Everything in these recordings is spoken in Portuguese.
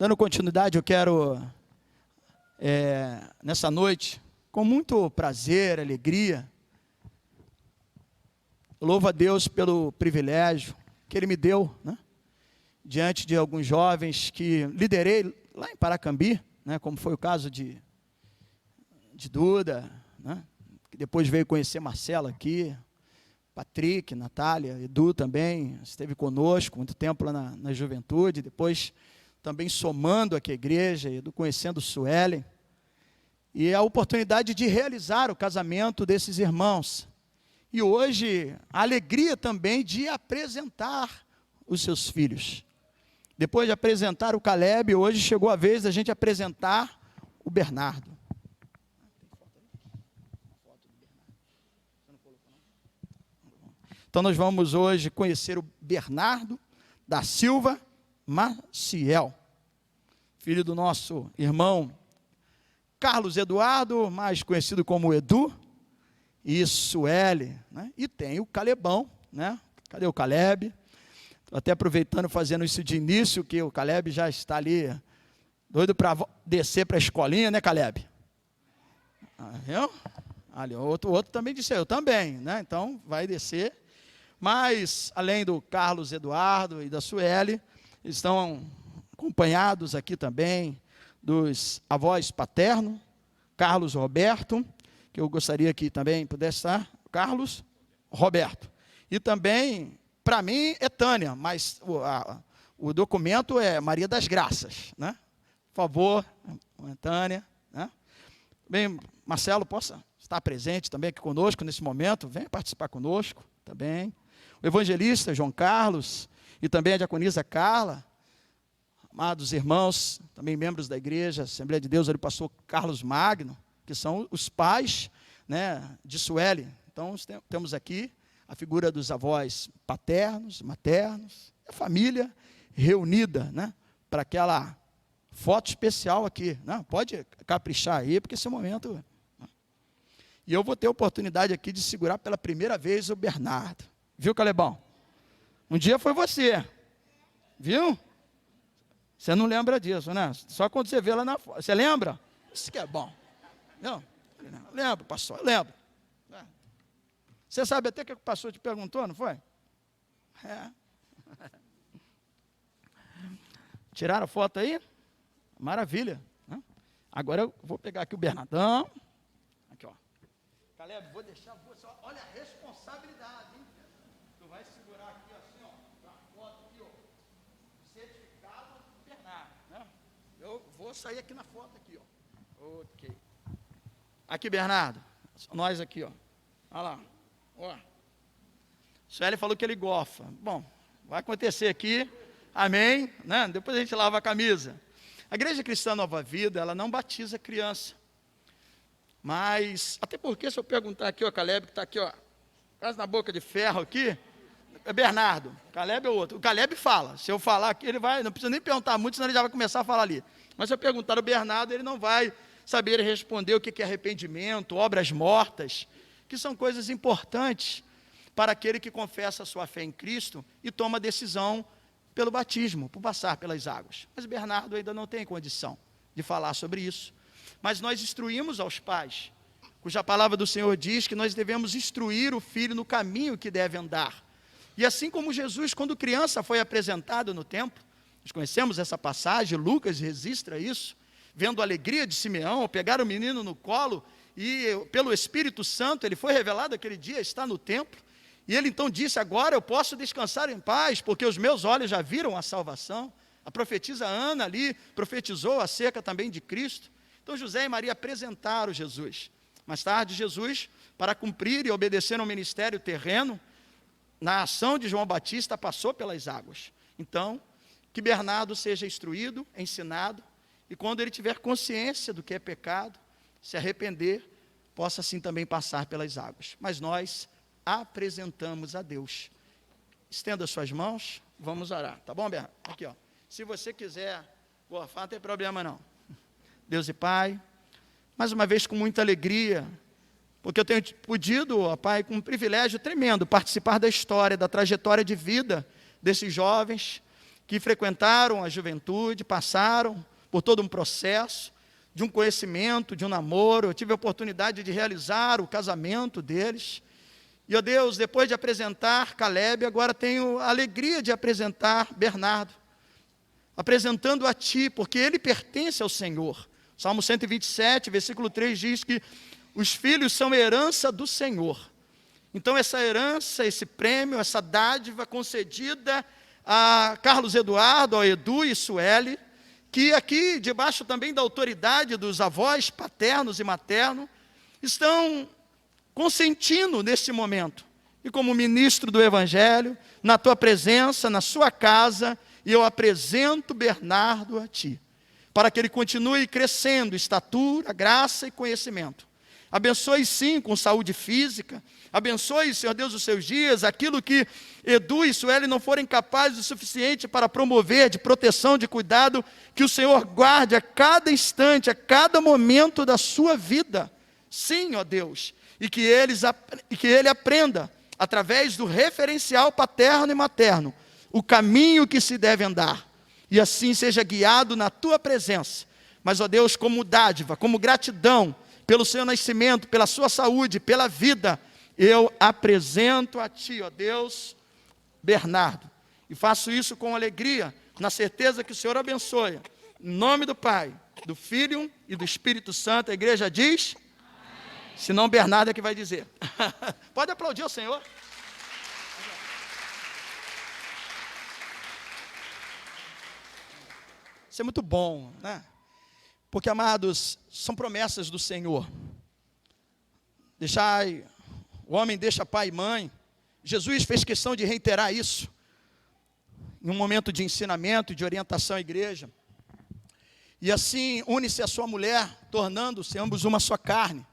Dando continuidade, eu quero, nessa noite, com muito prazer, alegria, louvo a Deus pelo privilégio que Ele me deu, né? Diante de alguns jovens que liderei lá em Paracambi, né? Como foi o caso de Duda, né? Que depois veio conhecer Marcela aqui, Patrick, Natália, Edu também, esteve conosco muito tempo lá na juventude, depois também somando aqui a igreja, Edu conhecendo Suelen, e a oportunidade de realizar o casamento desses irmãos. E hoje, a alegria também de apresentar os seus filhos. Depois de apresentar o Caleb, hoje chegou a vez da gente apresentar o Bernardo. Então nós vamos hoje conhecer o Bernardo da Silva Maciel, filho do nosso irmão Carlos Eduardo, mais conhecido como Edu, e Sueli, né? E tem o Calebão, né? Cadê o Caleb? Estou até aproveitando, fazendo isso de início, que o Caleb já está ali, doido para descer para a escolinha, né, Caleb? Viu? Ali, outro também disse, eu também, né? Então, vai descer. Mas, além do Carlos Eduardo e da Sueli, estão acompanhados aqui também dos avós paternos, Carlos Roberto, que eu gostaria que também pudesse estar, Carlos Roberto. E também, para mim, é Tânia, mas o documento é Maria das Graças, né? Por favor, Tânia, né? Bem, Marcelo, possa estar presente também aqui conosco nesse momento, venha participar conosco também. O evangelista João Carlos e também a diaconisa Carla, amados irmãos, também membros da igreja, Assembleia de Deus, ali pastor Carlos Magno, que são os pais, né, de Sueli. Então, temos aqui a figura dos avós paternos, maternos, a família reunida, né, para aquela foto especial aqui, né? Pode caprichar aí, porque esse é o momento. Né? E eu vou ter a oportunidade aqui de segurar pela primeira vez o Bernardo. Viu, Calebão? Um dia foi você. Viu? Você não lembra disso, né? Só quando você vê lá na foto. Você lembra? Isso que é bom. Não? Lembro, pastor, eu lembro. Você sabe até o que o pastor te perguntou, não foi? É. Tiraram a foto aí? Maravilha. Né? Agora eu vou pegar aqui o Bernardão. Aqui, ó. Caleb, vou deixar você. Olha a responsabilidade, hein? Tu vai segurar aqui assim, ó. A foto aqui, ó. O certificado do Bernardo. Né? Eu vou sair aqui na foto aqui, ó. Ok. Aqui, Bernardo. Nós aqui, ó. Olha lá. Ó. O Sueli falou que ele gofa. Bom, vai acontecer aqui. Amém. Né? Depois a gente lava a camisa. A Igreja Cristã Nova Vida, ela não batiza criança. Mas, até porque, se eu perguntar aqui, ó, Caleb, que está aqui, ó, quase na boca de ferro aqui, é Bernardo, Caleb é outro. O Caleb fala. Se eu falar aqui, ele vai, não precisa nem perguntar muito, senão ele já vai começar a falar ali. Mas se eu perguntar ao Bernardo, ele não vai saber responder o que é arrependimento, obras mortas, que são coisas importantes para aquele que confessa a sua fé em Cristo e toma a decisão pelo batismo, por passar pelas águas. Mas Bernardo ainda não tem condição de falar sobre isso. Mas nós instruímos aos pais, cuja palavra do Senhor diz que nós devemos instruir o filho no caminho que deve andar. E assim como Jesus, quando criança, foi apresentado no templo, nós conhecemos essa passagem, Lucas registra isso, vendo a alegria de Simeão, ao pegar o menino no colo, e pelo Espírito Santo, ele foi revelado aquele dia, está no templo, e ele então disse, agora eu posso descansar em paz, porque os meus olhos já viram a salvação. A profetisa Ana ali, profetizou acerca também de Cristo. Então José e Maria apresentaram Jesus. Mais tarde, Jesus, para cumprir e obedecer ao ministério terreno, na ação de João Batista, passou pelas águas. Então, que Bernardo seja instruído, ensinado, e quando ele tiver consciência do que é pecado, se arrepender, possa assim também passar pelas águas. Mas nós apresentamos a Deus. Estenda suas mãos, vamos orar. Tá bom, Bernardo? Aqui, ó. Se você quiser gorfar, não tem problema não. Deus e Pai, mais uma vez com muita alegria, porque eu tenho podido, ó Pai, com um privilégio tremendo, participar da história, da trajetória de vida desses jovens, que frequentaram a juventude, passaram por todo um processo de um conhecimento, de um namoro. Eu tive a oportunidade de realizar o casamento deles. E, ó Deus, depois de apresentar Caleb, agora tenho a alegria de apresentar Bernardo, apresentando a Ti, porque ele pertence ao Senhor. Salmo 127, versículo 3 diz que os filhos são herança do Senhor. Então essa herança, esse prêmio, essa dádiva concedida a Carlos Eduardo, ao Edu e Sueli, que aqui, debaixo também da autoridade dos avós paternos e maternos, estão consentindo neste momento. E como ministro do Evangelho, na tua presença, na sua casa, eu apresento Bernardo a Ti, para que ele continue crescendo, estatura, graça e conhecimento. Abençoe sim com saúde física, abençoe, Senhor Deus, os seus dias, aquilo que Edu e Sueli não forem capazes o suficiente para promover, de proteção, de cuidado, que o Senhor guarde a cada instante, a cada momento da sua vida. Sim, ó Deus, e que ele aprenda, através do referencial paterno e materno, o caminho que se deve andar, e assim seja guiado na Tua presença. Mas, ó Deus, como dádiva, como gratidão, pelo seu nascimento, pela sua saúde, pela vida, eu apresento a Ti, ó Deus, Bernardo, e faço isso com alegria, na certeza que o Senhor abençoe, em nome do Pai, do Filho e do Espírito Santo. A igreja diz, amém. Senão Bernardo é que vai dizer. Pode aplaudir o Senhor. Isso é muito bom, né? Porque, amados, são promessas do Senhor. O homem deixa pai e mãe. Jesus fez questão de reiterar isso, em um momento de ensinamento e de orientação à igreja. E assim, une-se a sua mulher, tornando-se ambos uma só carne.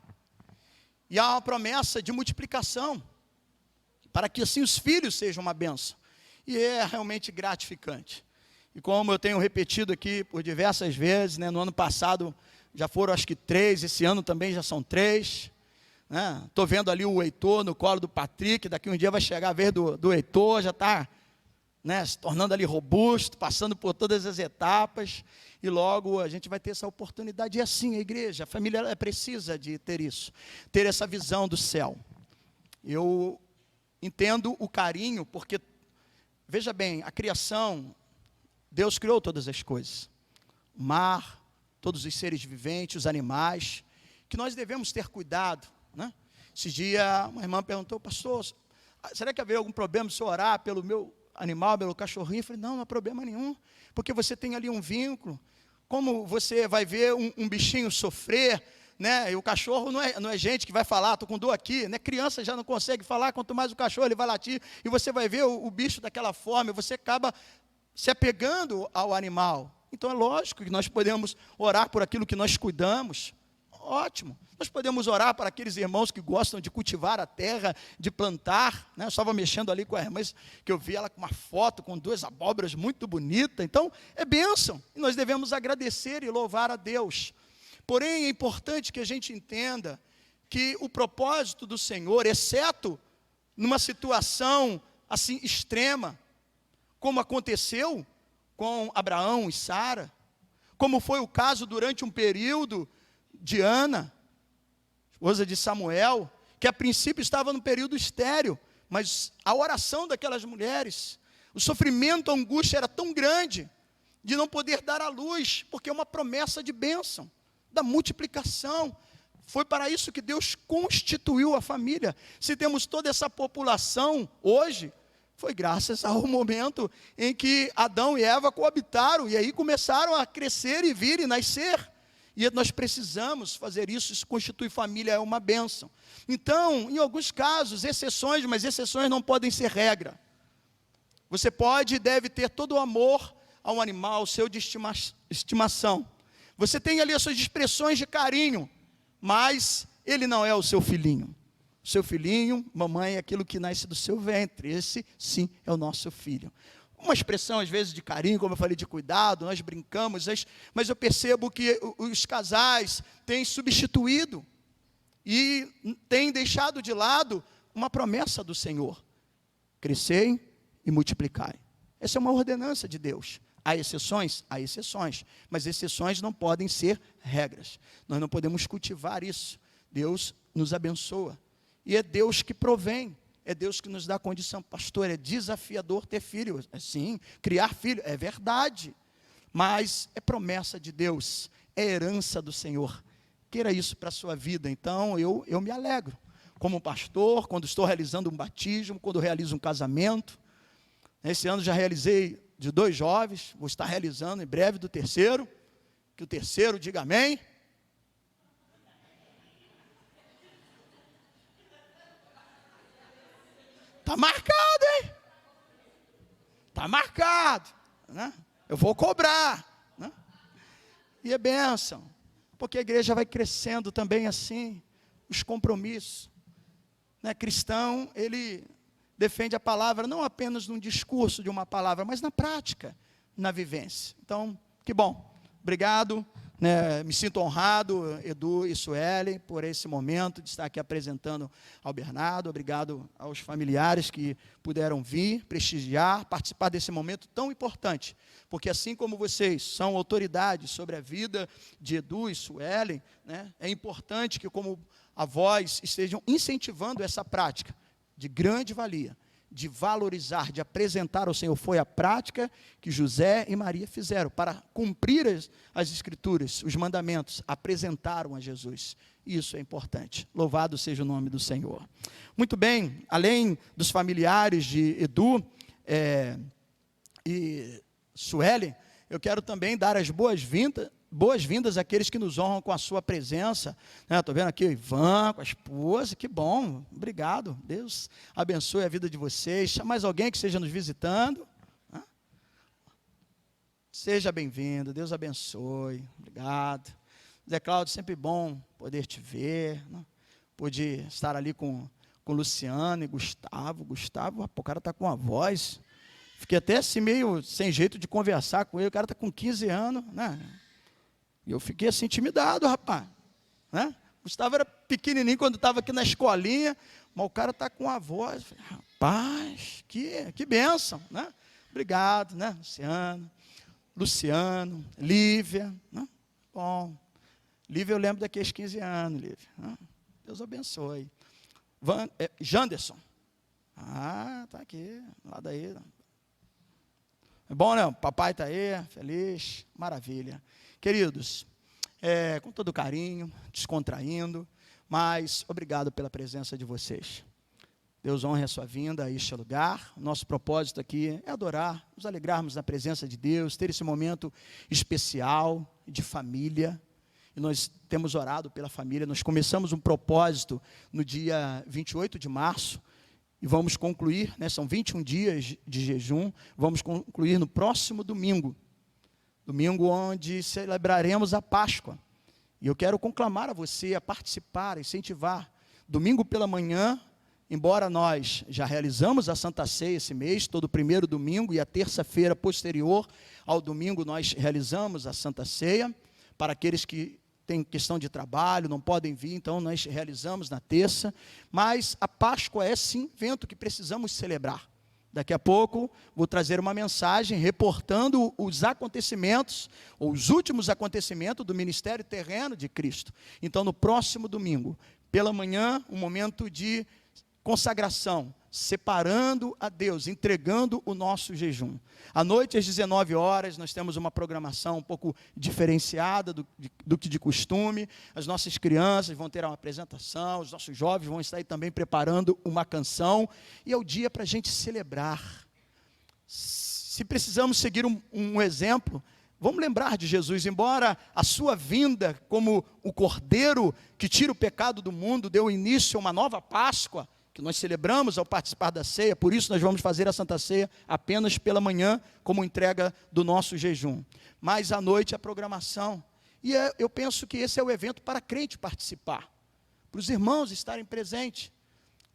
E há uma promessa de multiplicação, para que assim os filhos sejam uma bênção. E é realmente gratificante. E como eu tenho repetido aqui por diversas vezes, né, no ano passado já foram acho que 3, esse ano também já são 3. Estou vendo ali o Heitor no colo do Patrick, daqui um dia vai chegar a vez do Heitor, já está, né, se tornando ali robusto, passando por todas as etapas, e logo a gente vai ter essa oportunidade. E assim, a igreja, a família, ela precisa de ter isso, ter essa visão do céu. Eu entendo o carinho, porque, veja bem, a criação, Deus criou todas as coisas, o mar, todos os seres viventes, os animais, que nós devemos ter cuidado, né? Esse dia uma irmã perguntou, pastor, será que haveria algum problema se eu orar pelo meu animal, pelo cachorrinho? Eu falei, não há problema nenhum, porque você tem ali um vínculo. Como você vai ver um bichinho sofrer, né? E o cachorro não é gente que vai falar, estou com dor aqui, né? Criança já não consegue falar, quanto mais o cachorro ele vai latir, e você vai ver o bicho daquela forma, e você acaba se apegando ao animal. Então é lógico que nós podemos orar por aquilo que nós cuidamos. Ótimo. Nós podemos orar para aqueles irmãos que gostam de cultivar a terra, de plantar, né? Eu estava mexendo ali com a irmã, que eu vi ela com uma foto, com 2 abóboras muito bonitas. Então, é bênção. E nós devemos agradecer e louvar a Deus. Porém, é importante que a gente entenda que o propósito do Senhor, exceto numa situação assim extrema, como aconteceu com Abraão e Sara, como foi o caso durante um período de Ana, esposa de Samuel, que a princípio estava no período estéril, mas a oração daquelas mulheres, o sofrimento, a angústia era tão grande, de não poder dar à luz, porque é uma promessa de bênção, da multiplicação. Foi para isso que Deus constituiu a família. Se temos toda essa população hoje, foi graças ao momento em que Adão e Eva coabitaram, e aí começaram a crescer e vir e nascer. E nós precisamos fazer isso, isso constitui família, é uma bênção. Então, em alguns casos, exceções, mas exceções não podem ser regra. Você pode e deve ter todo o amor ao animal, seu de estimação. Você tem ali as suas expressões de carinho, mas ele não é o seu filhinho. Seu filhinho, mamãe, é aquilo que nasce do seu ventre. Esse, sim, é o nosso filho. Uma expressão, às vezes, de carinho, como eu falei, de cuidado, nós brincamos, mas eu percebo que os casais têm substituído e têm deixado de lado uma promessa do Senhor: crescei e multiplicai. Essa é uma ordenança de Deus. Há exceções? Há exceções, mas exceções não podem ser regras. Nós não podemos cultivar isso. Deus nos abençoa. E é Deus que provém, é Deus que nos dá condição. Pastor, é desafiador ter filho. Sim, criar filho, é verdade. Mas é promessa de Deus, é herança do Senhor. Queira isso para a sua vida. Então, eu me alegro. Como pastor, quando estou realizando um batismo, quando realizo um casamento. Esse ano já realizei de 2 jovens, vou estar realizando em breve do terceiro. Que o terceiro diga amém. Está marcado, hein? Está marcado, né? Eu vou cobrar, né? E é bênção, porque a igreja vai crescendo também assim, os compromissos, né? Cristão, ele defende a palavra não apenas num discurso de uma palavra, mas na prática, na vivência. Então, que bom, obrigado, né? Me sinto honrado, Edu e Sueli, por esse momento de estar aqui apresentando ao Bernardo. Obrigado aos familiares que puderam vir, prestigiar, participar desse momento tão importante, porque assim como vocês são autoridades sobre a vida de Edu e Sueli, né, é importante que como avós estejam incentivando essa prática de grande valia, de valorizar, de apresentar ao Senhor. Foi a prática que José e Maria fizeram para cumprir as Escrituras, os mandamentos, apresentaram a Jesus. Isso é importante. Louvado seja o nome do Senhor. Muito bem, além dos familiares de Edu e Sueli, eu quero também dar as boas-vindas àqueles que nos honram com a sua presença. Estou vendo aqui o Ivan, com a esposa, que bom, obrigado, Deus abençoe a vida de vocês. Mais alguém que esteja nos visitando? Seja bem-vindo, Deus abençoe, obrigado. Zé Cláudio, sempre bom poder te ver, né? Pude estar ali com Luciano e Gustavo, o cara está com a voz, fiquei até assim meio sem jeito de conversar com ele, o cara está com 15 anos, né? E eu fiquei assim intimidado, rapaz, né? Gustavo era pequenininho quando estava aqui na escolinha, mas o cara está com a voz. Rapaz, que bênção, né? Obrigado, né? Luciano, Lívia, né? Bom, Lívia eu lembro daqueles 15 anos, Lívia, né? Deus abençoe. Janderson, está aqui, lá daí. É bom, né? O papai está aí, feliz, maravilha. Queridos, com todo carinho, descontraindo, mas obrigado pela presença de vocês. Deus honre a sua vinda a este lugar. Nosso propósito aqui é adorar, nos alegrarmos na presença de Deus, ter esse momento especial de família. E nós temos orado pela família. Nós começamos um propósito no dia 28 de março, e vamos concluir, né, são 21 dias de jejum, vamos concluir no próximo domingo onde celebraremos a Páscoa. E eu quero conclamar a você a participar, a incentivar. Domingo pela manhã, embora nós já realizamos a Santa Ceia esse mês, todo primeiro domingo, e a terça-feira posterior ao domingo nós realizamos a Santa Ceia, para aqueles que têm questão de trabalho, não podem vir, então nós realizamos na terça, mas a Páscoa é sim evento que precisamos celebrar. Daqui a pouco vou trazer uma mensagem reportando os acontecimentos, ou os últimos acontecimentos do ministério terreno de Cristo. Então no próximo domingo, pela manhã, um momento de consagração, separando a Deus, entregando o nosso jejum. À noite, às 19 horas, nós temos uma programação um pouco diferenciada do que de costume. As nossas crianças vão ter uma apresentação, os nossos jovens vão estar aí também preparando uma canção, e é o dia para a gente celebrar. Se precisamos seguir um exemplo, vamos lembrar de Jesus. Embora a sua vinda como o Cordeiro que tira o pecado do mundo deu início a uma nova Páscoa, que nós celebramos ao participar da ceia, por isso nós vamos fazer a Santa Ceia apenas pela manhã, como entrega do nosso jejum. Mas à noite a programação, e eu penso que esse é o evento para crente participar, para os irmãos estarem presentes.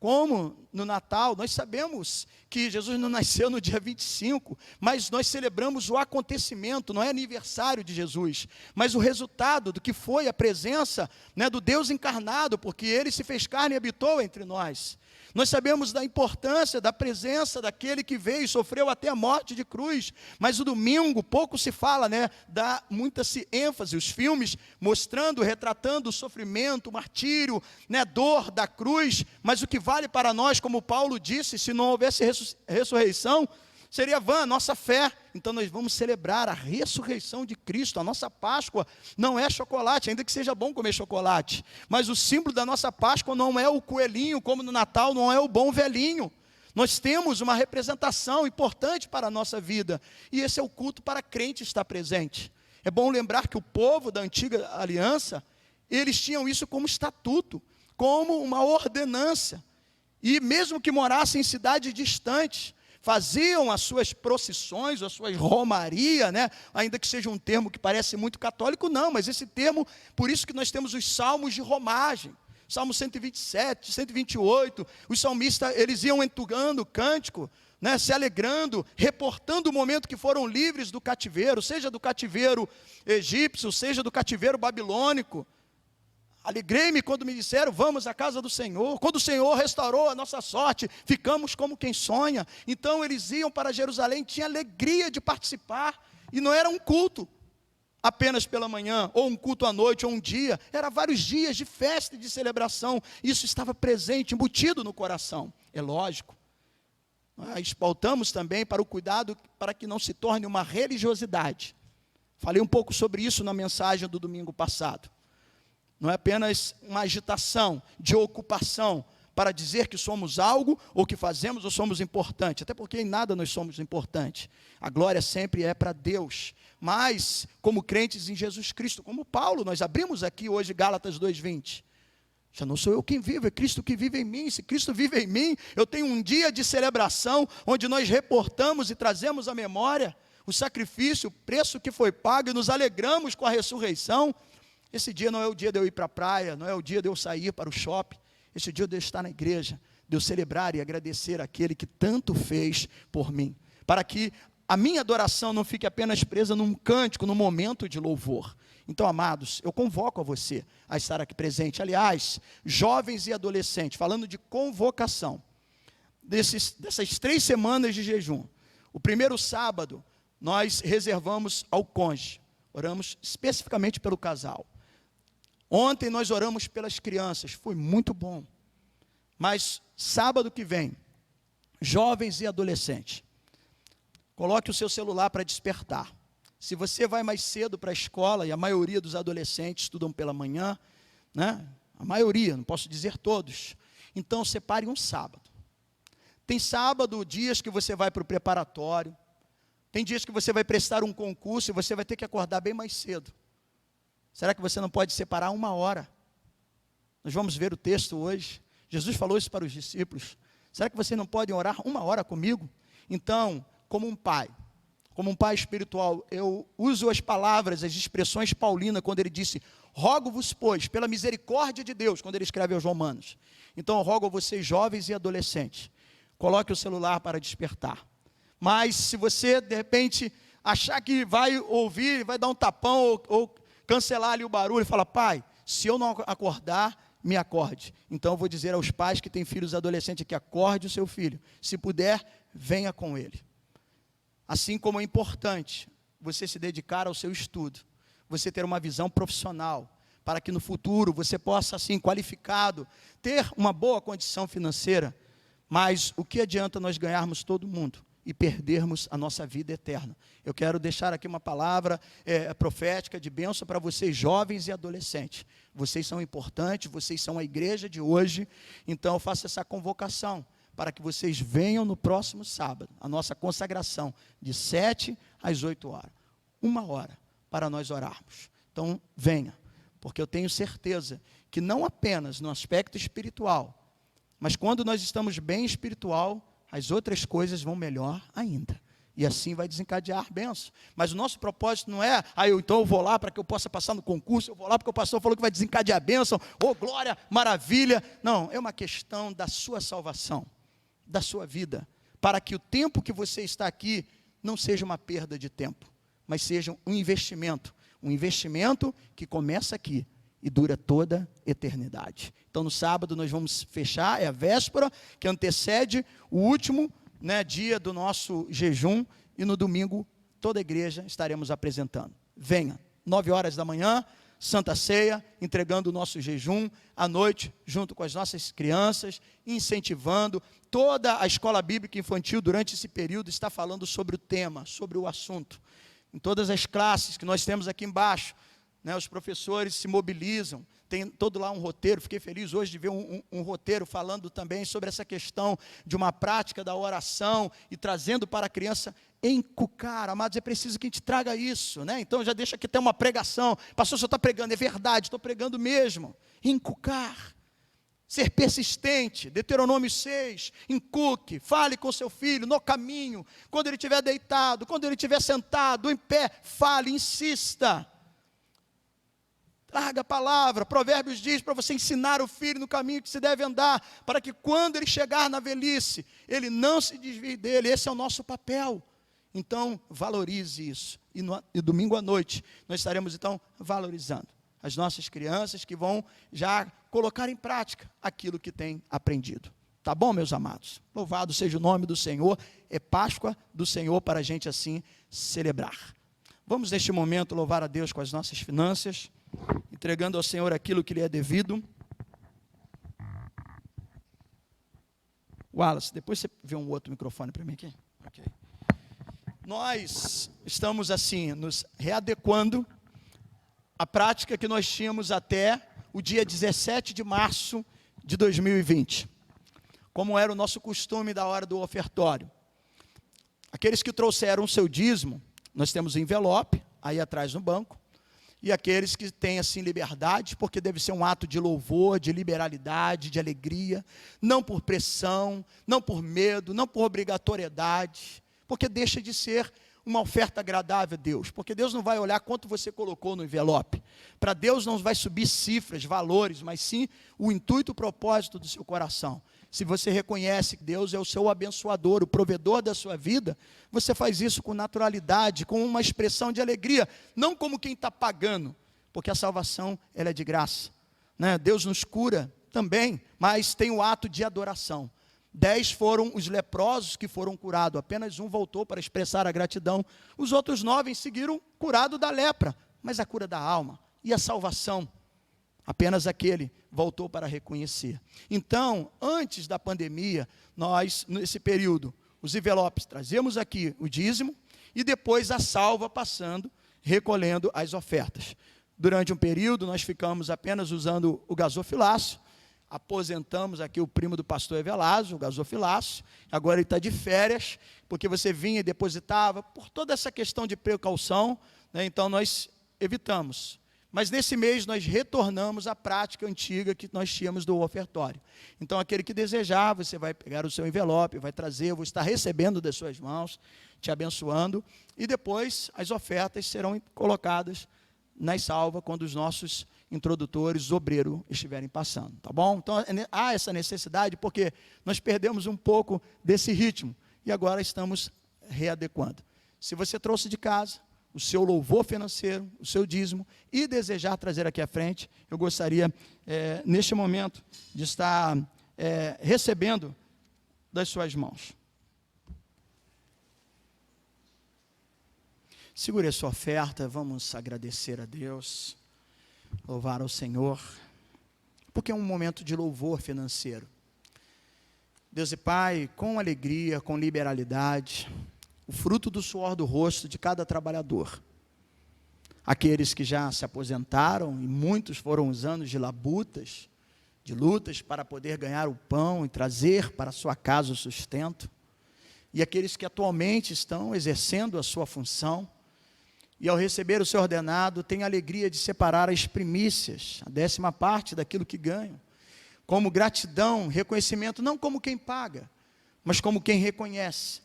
como no Natal, nós sabemos que Jesus não nasceu no dia 25, mas nós celebramos o acontecimento, não é aniversário de Jesus, mas o resultado do que foi a presença, né, do Deus encarnado, porque Ele se fez carne e habitou entre nós. Nós sabemos da importância da presença daquele que veio e sofreu até a morte de cruz, mas o domingo pouco se fala, né? Dá muita ênfase, os filmes mostrando, retratando o sofrimento, o martírio, né? Dor da cruz, mas o que vale para nós, como Paulo disse, se não houvesse ressurreição, seria vã a nossa fé. Então nós vamos celebrar a ressurreição de Cristo. A nossa Páscoa não é chocolate, ainda que seja bom comer chocolate, mas o símbolo da nossa Páscoa não é o coelhinho, como no Natal, não é o bom velhinho. Nós temos uma representação importante para a nossa vida, e esse é o culto para crente estar presente. É bom lembrar que o povo da antiga aliança, eles tinham isso como estatuto, como uma ordenança, e mesmo que morassem em cidades distantes, faziam as suas procissões, as suas romarias, né? Ainda que seja um termo que parece muito católico, não, mas esse termo, por isso que nós temos os salmos de romagem, Salmo 127, 128, os salmistas, eles iam entugando cântico, né? Se alegrando, reportando o momento que foram livres do cativeiro, seja do cativeiro egípcio, seja do cativeiro babilônico. Alegrei-me quando me disseram, vamos à casa do Senhor. Quando o Senhor restaurou a nossa sorte, ficamos como quem sonha. Então eles iam para Jerusalém, tinha alegria de participar. E não era um culto apenas pela manhã, ou um culto à noite, ou um dia. Era vários dias de festa e de celebração. Isso estava presente, embutido no coração. É lógico. Nós pautamos também para o cuidado, para que não se torne uma religiosidade. Falei um pouco sobre isso na mensagem do domingo passado. Não é apenas uma agitação de ocupação para dizer que somos algo, ou que fazemos ou somos importantes. Até porque em nada nós somos importantes. A glória sempre é para Deus. Mas, como crentes em Jesus Cristo, como Paulo, nós abrimos aqui hoje Gálatas 2:20. Já não sou eu quem vive, é Cristo que vive em mim. Se Cristo vive em mim, eu tenho um dia de celebração, onde nós reportamos e trazemos à memória o sacrifício, o preço que foi pago, e nos alegramos com a ressurreição. Esse dia não é o dia de eu ir para a praia, não é o dia de eu sair para o shopping. Esse dia de eu estar na igreja, de eu celebrar e agradecer aquele que tanto fez por mim. Para que a minha adoração não fique apenas presa num cântico, num momento de louvor. Então, amados, eu convoco a você a estar aqui presente. Aliás, jovens e adolescentes, falando de convocação, dessas 3 semanas de jejum. O primeiro sábado, nós reservamos ao cônjuge. Oramos especificamente pelo casal. Ontem nós oramos pelas crianças, foi muito bom. Mas sábado que vem, jovens e adolescentes, coloque o seu celular para despertar. Se você vai mais cedo para a escola, e a maioria dos adolescentes estudam pela manhã, né? A maioria, não posso dizer todos, então separe um sábado. Tem sábado, dias que você vai para o preparatório, tem dias que você vai prestar um concurso e você vai ter que acordar bem mais cedo. Será que você não pode separar 1 hora? Nós vamos ver o texto hoje. Jesus falou isso para os discípulos. Será que você não pode orar 1 hora comigo? Então, como um pai espiritual, eu uso as palavras, as expressões paulinas, quando ele disse, rogo-vos, pois, pela misericórdia de Deus, quando ele escreve aos Romanos. Então, eu rogo a vocês, jovens e adolescentes, coloque o celular para despertar. Mas, se você, de repente, achar que vai ouvir, vai dar um tapão, ou cancelar ali o barulho e falar, pai, se eu não acordar, me acorde. Então eu vou dizer aos pais que têm filhos adolescentes que acorde o seu filho. Se puder, venha com ele. Assim como é importante você se dedicar ao seu estudo, você ter uma visão profissional, para que no futuro você possa, assim, qualificado, ter uma boa condição financeira. Mas o que adianta nós ganharmos todo mundo e perdermos a nossa vida eterna? Eu quero deixar aqui uma palavra profética de bênção para vocês, jovens e adolescentes. Vocês são importantes, vocês são a igreja de hoje, então eu faço essa convocação para que vocês venham no próximo sábado, a nossa consagração, de 7 às 8 horas. 1 hora para nós orarmos. Então, venha, porque eu tenho certeza que não apenas no aspecto espiritual, mas quando nós estamos bem espiritual, as outras coisas vão melhor ainda. E assim vai desencadear bênção. Mas o nosso propósito não é, então eu vou lá para que eu possa passar no concurso, eu vou lá porque o pastor falou que vai desencadear bênção, glória, maravilha. Não, é uma questão da sua salvação, da sua vida, para que o tempo que você está aqui não seja uma perda de tempo, mas seja um investimento que começa aqui e dura toda a eternidade. Então no sábado nós vamos fechar, é a véspera que antecede o último dia do nosso jejum, e no domingo toda a igreja estaremos apresentando. Venha, 9 horas da manhã, Santa Ceia, entregando o nosso jejum, à noite, junto com as nossas crianças, incentivando. Toda a escola bíblica infantil, durante esse período, está falando sobre o tema, sobre o assunto. Em todas as classes que nós temos aqui embaixo, os professores se mobilizam, tem todo lá um roteiro. Fiquei feliz hoje de ver um roteiro falando também sobre essa questão de uma prática da oração e trazendo para a criança encucar. Amados, é preciso que a gente traga isso, Então já deixa aqui até uma pregação. Pastor, o senhor está pregando, é verdade, estou pregando mesmo. Encucar, ser persistente. Deuteronômio 6, encuque, fale com seu filho no caminho, quando ele estiver deitado, quando ele estiver sentado, em pé, fale, insista. Traga a palavra. Provérbios diz para você ensinar o filho no caminho que se deve andar, para que quando ele chegar na velhice, ele não se desvie dele. Esse é o nosso papel. Então, valorize isso. E domingo à noite, nós estaremos então valorizando as nossas crianças, que vão já colocar em prática aquilo que têm aprendido. Tá bom, meus amados? Louvado seja o nome do Senhor. É Páscoa do Senhor para a gente assim celebrar. Vamos neste momento louvar a Deus com as nossas finanças, entregando ao Senhor aquilo que lhe é devido. Wallace, depois você vê um outro microfone para mim aqui. Ok. Nós estamos assim, nos readequando à prática que nós tínhamos até o dia 17 de março de 2020. Como era o nosso costume da hora do ofertório. Aqueles que trouxeram o seu dízimo, nós temos o envelope, aí atrás no banco. E aqueles que têm assim liberdade, porque deve ser um ato de louvor, de liberalidade, de alegria, não por pressão, não por medo, não por obrigatoriedade, porque deixa de ser uma oferta agradável a Deus, porque Deus não vai olhar quanto você colocou no envelope. Para Deus não vai subir cifras, valores, mas sim o intuito, o propósito do seu coração. Se você reconhece que Deus é o seu abençoador, o provedor da sua vida, você faz isso com naturalidade, com uma expressão de alegria, não como quem está pagando, porque a salvação ela é de graça. Deus nos cura também, mas tem o ato de adoração. 10 foram os leprosos que foram curados, apenas um voltou para expressar a gratidão. Os outros 9 seguiram curado da lepra, mas a cura da alma e a salvação, apenas aquele voltou para reconhecer. Então, antes da pandemia, nós, nesse período, os envelopes, trazemos aqui o dízimo e depois a salva passando, recolhendo as ofertas. Durante um período, nós ficamos apenas usando o gasofilácio, aposentamos aqui o primo do pastor Evelásio, o gasofilácio, agora ele está de férias, porque você vinha e depositava, por toda essa questão de precaução, então nós evitamos. Mas nesse mês nós retornamos à prática antiga que nós tínhamos do ofertório. Então aquele que desejar, você vai pegar o seu envelope, vai trazer, eu vou estar recebendo das suas mãos, te abençoando, e depois as ofertas serão colocadas nas salvas quando os nossos introdutores, obreiros, estiverem passando, tá bom? Então há essa necessidade porque nós perdemos um pouco desse ritmo e agora estamos readequando. Se você trouxe de casa o seu louvor financeiro, o seu dízimo, e desejar trazer aqui à frente, eu gostaria, neste momento, de estar recebendo das suas mãos. Segure a sua oferta, vamos agradecer a Deus, louvar ao Senhor, porque é um momento de louvor financeiro. Deus e Pai, com alegria, com liberalidade, o fruto do suor do rosto de cada trabalhador. Aqueles que já se aposentaram, e muitos foram os anos de labutas, de lutas para poder ganhar o pão e trazer para a sua casa o sustento. E aqueles que atualmente estão exercendo a sua função, e ao receber o seu ordenado, têm a alegria de separar as primícias, a 10ª parte daquilo que ganham, como gratidão, reconhecimento, não como quem paga, mas como quem reconhece.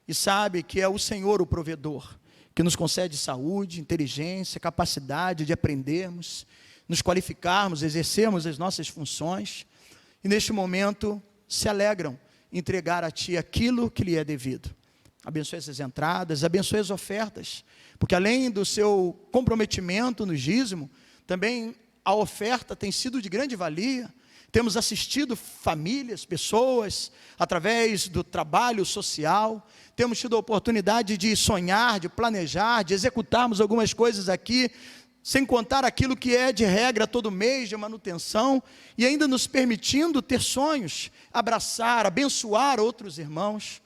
e sabe que é o Senhor o provedor, que nos concede saúde, inteligência, capacidade de aprendermos, nos qualificarmos, exercermos as nossas funções, e neste momento se alegram em entregar a Ti aquilo que lhe é devido. Abençoe essas entradas, abençoe as ofertas, porque além do seu comprometimento no dízimo, também a oferta tem sido de grande valia. Temos assistido famílias, pessoas, através do trabalho social, temos tido a oportunidade de sonhar, de planejar, de executarmos algumas coisas aqui, sem contar aquilo que é de regra todo mês, de manutenção, e ainda nos permitindo ter sonhos, abraçar, abençoar outros irmãos.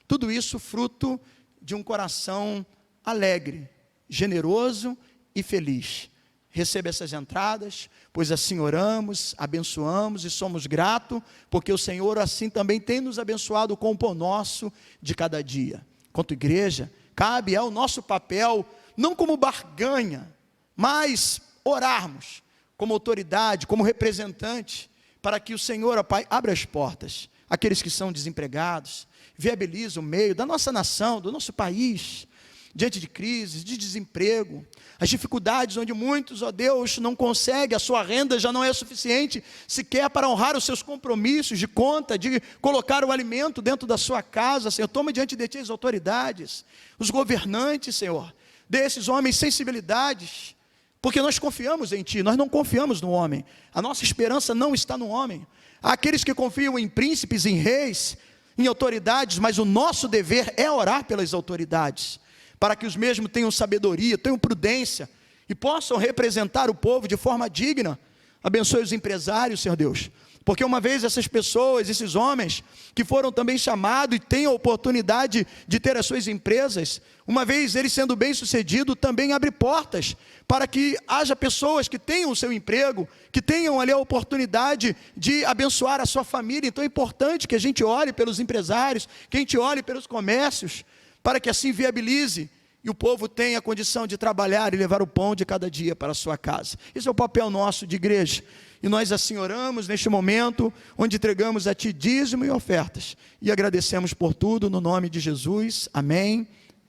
Tudo isso fruto de um coração alegre, generoso e feliz. Receba essas entradas, pois assim oramos, abençoamos e somos gratos, porque o Senhor assim também tem nos abençoado com o pão nosso de cada dia. Quanto igreja, cabe ao nosso papel, não como barganha, mas orarmos como autoridade, como representante, para que o Senhor, ó Pai, abra as portas, aqueles que são desempregados, viabilize o meio da nossa nação, do nosso país, diante de crises, de desemprego, as dificuldades onde muitos, ó Deus, não conseguem, a sua renda já não é suficiente sequer para honrar os seus compromissos de conta, de colocar o alimento dentro da sua casa. Senhor, toma diante de Ti as autoridades, os governantes, Senhor, dê a esses homens sensibilidades, porque nós confiamos em Ti, nós não confiamos no homem, a nossa esperança não está no homem. Há aqueles que confiam em príncipes, em reis, em autoridades, mas o nosso dever é orar pelas autoridades, para que os mesmos tenham sabedoria, tenham prudência, e possam representar o povo de forma digna. Abençoe os empresários, Senhor Deus, porque uma vez essas pessoas, esses homens, que foram também chamados e têm a oportunidade de ter as suas empresas, uma vez eles sendo bem sucedidos, também abre portas, para que haja pessoas que tenham o seu emprego, que tenham ali a oportunidade de abençoar a sua família. Então é importante que a gente olhe pelos empresários, que a gente olhe pelos comércios, para que assim viabilize e o povo tenha a condição de trabalhar e levar o pão de cada dia para a sua casa. Esse é o papel nosso de igreja, e nós assim oramos neste momento, onde entregamos a Ti dízimo e ofertas, e agradecemos por tudo, no nome de Jesus, amém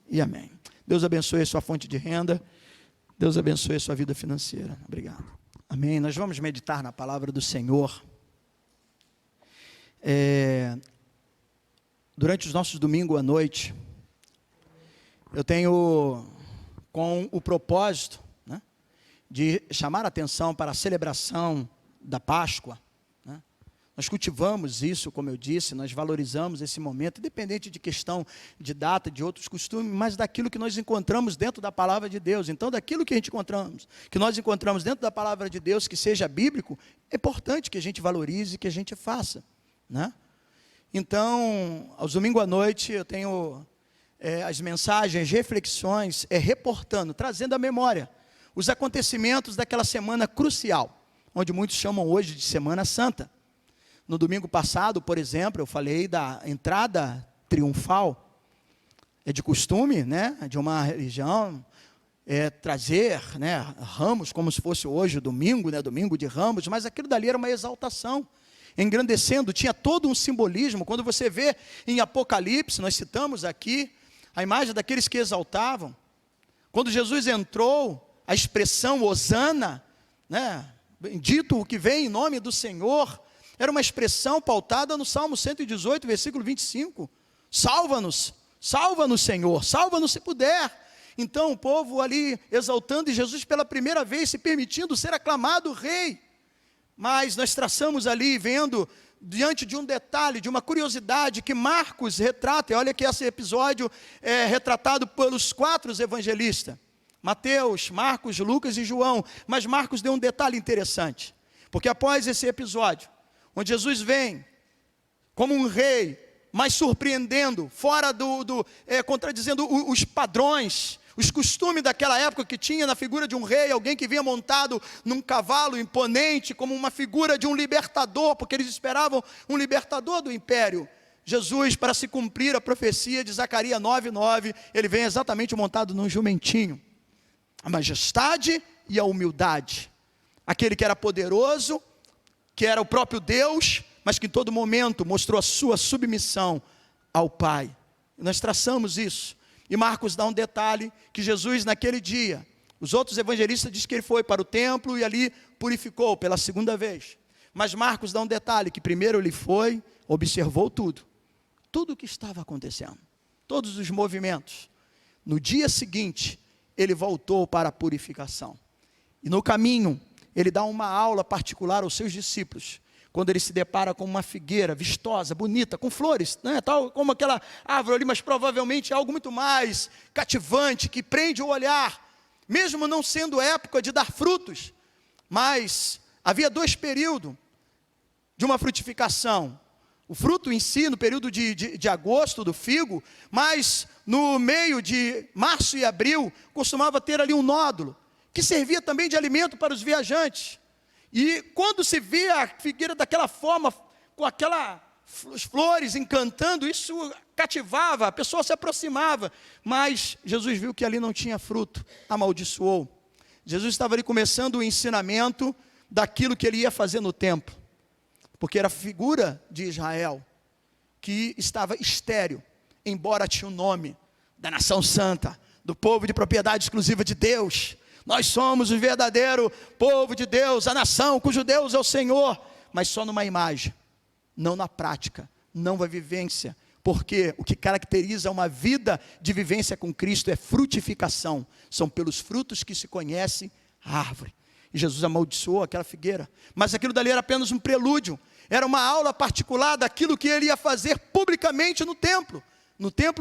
e amém. Deus abençoe a sua fonte de renda, Deus abençoe a sua vida financeira. Obrigado. Amém. Nós vamos meditar na palavra do Senhor. Durante os nossos domingos à noite, eu tenho com o propósito, né, de chamar a atenção para a celebração da Páscoa, né? Nós cultivamos isso, como eu disse, nós valorizamos esse momento, independente de questão de data, de outros costumes, mas daquilo que nós encontramos dentro da palavra de Deus. Então, daquilo que nós encontramos dentro da palavra de Deus, que seja bíblico, é importante que a gente valorize, que a gente faça, né? Então, aos domingos à noite, eu tenho as mensagens, reflexões, reportando, trazendo à memória os acontecimentos daquela semana crucial, onde muitos chamam hoje de Semana Santa. No domingo passado, por exemplo, eu falei da entrada triunfal. É de costume, né, de uma religião, trazer, né, ramos, como se fosse hoje o domingo, né, domingo de ramos, mas aquilo dali era uma exaltação, engrandecendo, tinha todo um simbolismo. Quando você vê em Apocalipse, nós citamos aqui, a imagem daqueles que exaltavam, quando Jesus entrou, a expressão Hosana, né, bendito o que vem em nome do Senhor, era uma expressão pautada no Salmo 118, versículo 25, salva-nos, salva-nos Senhor, salva-nos se puder. Então o povo ali exaltando, e Jesus pela primeira vez se permitindo ser aclamado rei. Mas nós traçamos ali, vendo, diante de um detalhe, de uma curiosidade que Marcos retrata, e olha que esse episódio é retratado pelos 4 evangelistas, Mateus, Marcos, Lucas e João, mas Marcos deu um detalhe interessante, porque após esse episódio, onde Jesus vem como um rei, mas surpreendendo, fora contradizendo os padrões, os costumes daquela época que tinha na figura de um rei, alguém que vinha montado num cavalo imponente, como uma figura de um libertador, porque eles esperavam um libertador do império. Jesus, para se cumprir a profecia de Zacarias 9:9, ele vem exatamente montado num jumentinho. A majestade e a humildade. Aquele que era poderoso, que era o próprio Deus, mas que em todo momento mostrou a sua submissão ao Pai. Nós traçamos isso. E Marcos dá um detalhe, que Jesus naquele dia, os outros evangelistas dizem que ele foi para o templo e ali purificou pela segunda vez. Mas Marcos dá um detalhe, que primeiro ele foi, observou tudo o que estava acontecendo, todos os movimentos. No dia seguinte, ele voltou para a purificação. E no caminho, ele dá uma aula particular aos seus discípulos, quando ele se depara com uma figueira vistosa, bonita, com flores, né, tal como aquela árvore ali, mas provavelmente algo muito mais cativante, que prende o olhar, mesmo não sendo época de dar frutos. Mas havia 2 períodos de uma frutificação. O fruto em si, no período de agosto, do figo, mas no meio de março e abril, costumava ter ali um nódulo, que servia também de alimento para os viajantes. E quando se via a figueira daquela forma, com aquelas flores encantando, isso cativava, a pessoa se aproximava. Mas Jesus viu que ali não tinha fruto, amaldiçoou. Jesus estava ali começando o ensinamento daquilo que ele ia fazer no templo, porque era a figura de Israel, que estava estéril, embora tinha o nome da nação santa, do povo de propriedade exclusiva de Deus. Nós somos o verdadeiro povo de Deus, a nação cujo Deus é o Senhor, mas só numa imagem, não na prática, não na vivência, porque o que caracteriza uma vida de vivência com Cristo é frutificação, são pelos frutos que se conhece a árvore. E Jesus amaldiçoou aquela figueira, mas aquilo dali era apenas um prelúdio, era uma aula particular daquilo que ele ia fazer publicamente no templo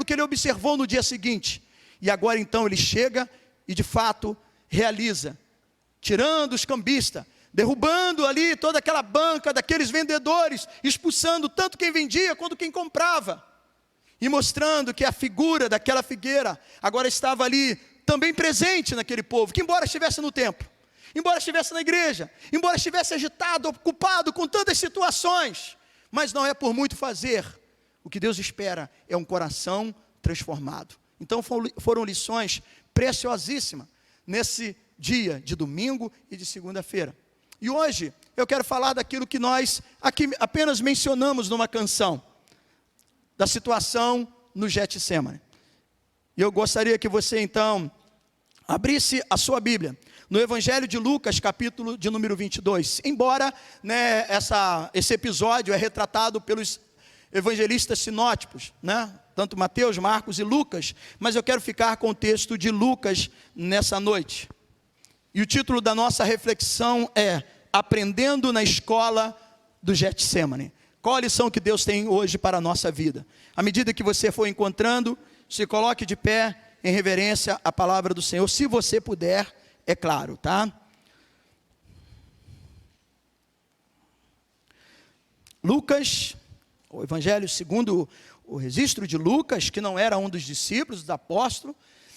que ele observou no dia seguinte. E agora então ele chega e de fato realiza, tirando os cambistas, derrubando ali toda aquela banca daqueles vendedores, expulsando tanto quem vendia quanto quem comprava, e mostrando que a figura daquela figueira agora estava ali também presente naquele povo, que embora estivesse no templo, embora estivesse na igreja, embora estivesse agitado, ocupado com tantas situações, mas não é por muito fazer. O que Deus espera é um coração transformado. Então foram lições preciosíssimas nesse dia de domingo e de segunda-feira. E hoje eu quero falar daquilo que nós aqui apenas mencionamos numa canção, da situação no Getsemane. E eu gostaria que você então abrisse a sua Bíblia no Evangelho de Lucas, capítulo de número 22. Embora esse episódio é retratado pelos evangelistas sinóticos, tanto Mateus, Marcos e Lucas, mas eu quero ficar com o texto de Lucas nessa noite. E o título da nossa reflexão é Aprendendo na Escola do Getsemane. Qual a lição que Deus tem hoje para a nossa vida? À medida que você for encontrando, se coloque de pé em reverência à palavra do Senhor, se você puder, é claro, tá? Lucas, o Evangelho segundo o registro de Lucas, que não era um dos discípulos, dos apóstolos,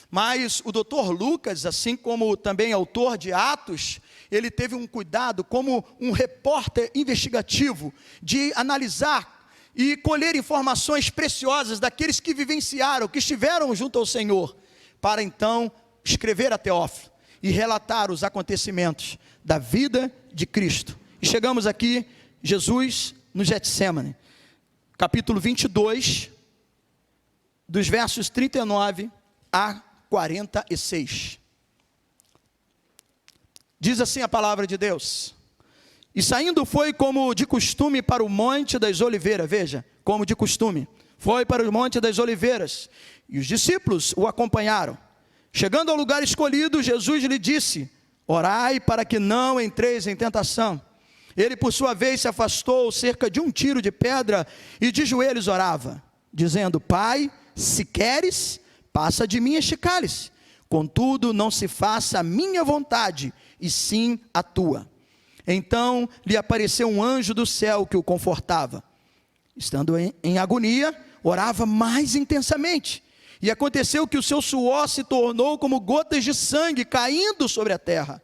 mas o doutor Lucas, assim como também autor de Atos, ele teve um cuidado como um repórter investigativo, de analisar e colher informações preciosas daqueles que vivenciaram, que estiveram junto ao Senhor, para então escrever a Teófilo e relatar os acontecimentos da vida de Cristo. E chegamos aqui, Jesus no Getsemane, capítulo 22, dos versos 39 a 46. Diz assim a palavra de Deus: E saindo foi como de costume para o Monte das Oliveiras. Veja, como de costume, foi para o Monte das Oliveiras, e os discípulos o acompanharam. Chegando ao lugar escolhido, Jesus lhe disse: Orai para que não entreis em tentação. Ele por sua vez se afastou cerca de um tiro de pedra e de joelhos orava, dizendo: Pai, se queres, passa de mim este cálice, contudo não se faça a minha vontade, e sim a tua. Então lhe apareceu um anjo do céu que o confortava. Estando em agonia, orava mais intensamente, e aconteceu que o seu suor se tornou como gotas de sangue caindo sobre a terra.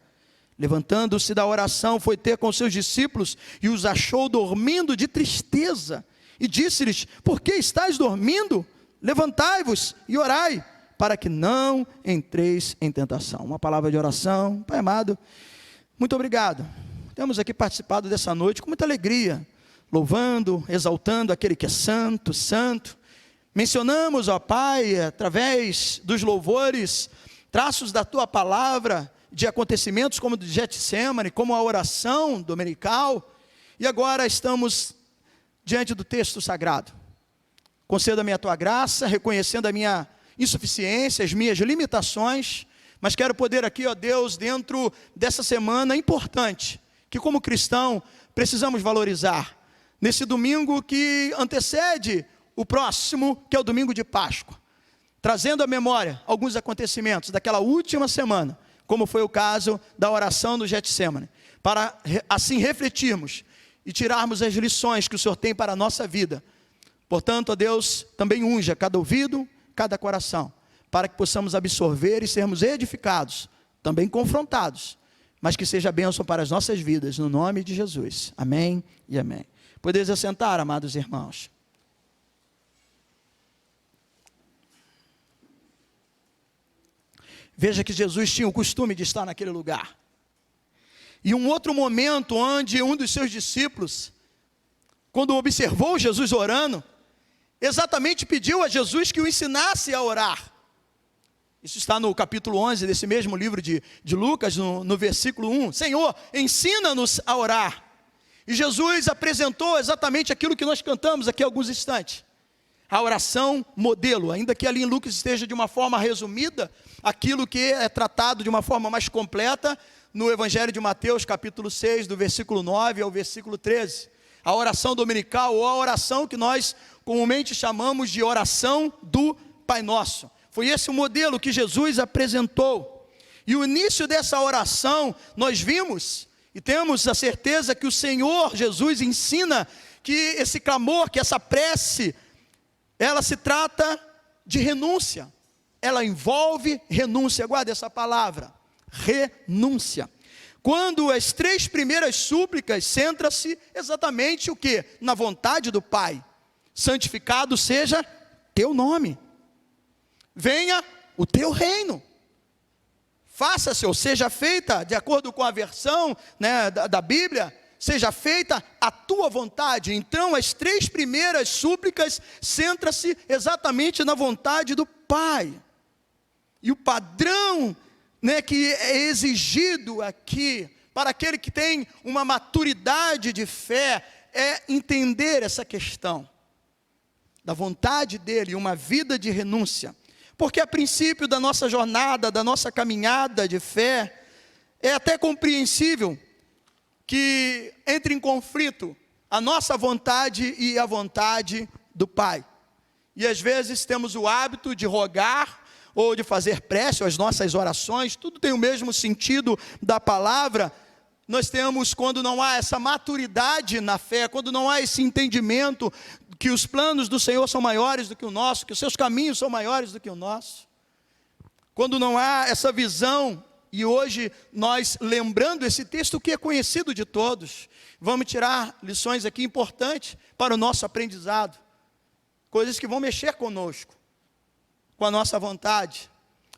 Levantando-se da oração, foi ter com seus discípulos, e os achou dormindo de tristeza, e disse-lhes: Por que estáis dormindo? Levantai-vos e orai, para que não entreis em tentação. Uma palavra de oração. Pai amado, muito obrigado. Temos aqui participado dessa noite com muita alegria, louvando, exaltando aquele que é santo, santo. mencionamos, ó Pai, através dos louvores, traços da Tua palavra, de acontecimentos como o de Getsemane, como a oração dominical, e agora estamos diante do texto sagrado. Conceda-me a Tua graça, reconhecendo a minha insuficiência, as minhas limitações, mas quero poder aqui, ó Deus, dentro dessa semana importante, que como cristão precisamos valorizar, nesse domingo que antecede o próximo, que é o domingo de Páscoa, trazendo à memória alguns acontecimentos daquela última semana, como foi o caso da oração do Getsemane, para assim refletirmos e tirarmos as lições que o Senhor tem para a nossa vida. Portanto, ó Deus, também unja cada ouvido, cada coração, para que possamos absorver e sermos edificados, também confrontados, mas que seja bênção para as nossas vidas, no nome de Jesus. Amém e amém. Podeis assentar, amados irmãos. Veja que Jesus tinha o costume de estar naquele lugar. E um outro momento onde um dos seus discípulos, quando observou Jesus orando, exatamente pediu a Jesus que o ensinasse a orar. Isso está no capítulo 11 desse mesmo livro de Lucas, no versículo 1. Senhor, ensina-nos a orar. E Jesus apresentou exatamente aquilo que nós cantamos aqui há alguns instantes. A oração modelo, ainda que ali em Lucas esteja de uma forma resumida, aquilo que é tratado de uma forma mais completa, no Evangelho de Mateus, capítulo 6, do versículo 9 ao versículo 13. A oração dominical, ou a oração que nós comumente chamamos de oração do Pai Nosso. Foi esse o modelo que Jesus apresentou. E o início dessa oração, nós vimos, e temos a certeza que o Senhor Jesus ensina que esse clamor, que essa prece, ela se trata de renúncia. Ela envolve renúncia. Guarda essa palavra, renúncia. Quando as 3 primeiras súplicas centram-se exatamente o quê? Na vontade do Pai. Santificado seja teu nome. Venha o teu reino. Faça-se ou seja feita, de acordo com a versão, né, da Bíblia, seja feita a tua vontade. Então as 3 primeiras súplicas centram-se exatamente na vontade do Pai. E o padrão, né, que é exigido aqui, para aquele que tem uma maturidade de fé, é entender essa questão da vontade dele, uma vida de renúncia. Porque a princípio da nossa jornada, da nossa caminhada de fé, é até compreensível que entre em conflito a nossa vontade e a vontade do Pai. E às vezes temos o hábito de rogar, ou de fazer prece, ou as nossas orações, tudo tem o mesmo sentido da palavra. Nós temos, quando não há essa maturidade na fé, quando não há esse entendimento que os planos do Senhor são maiores do que o nosso, que os seus caminhos são maiores do que o nosso, quando não há essa visão, e hoje nós lembrando esse texto que é conhecido de todos, vamos tirar lições aqui importantes para o nosso aprendizado, coisas que vão mexer conosco, com a nossa vontade,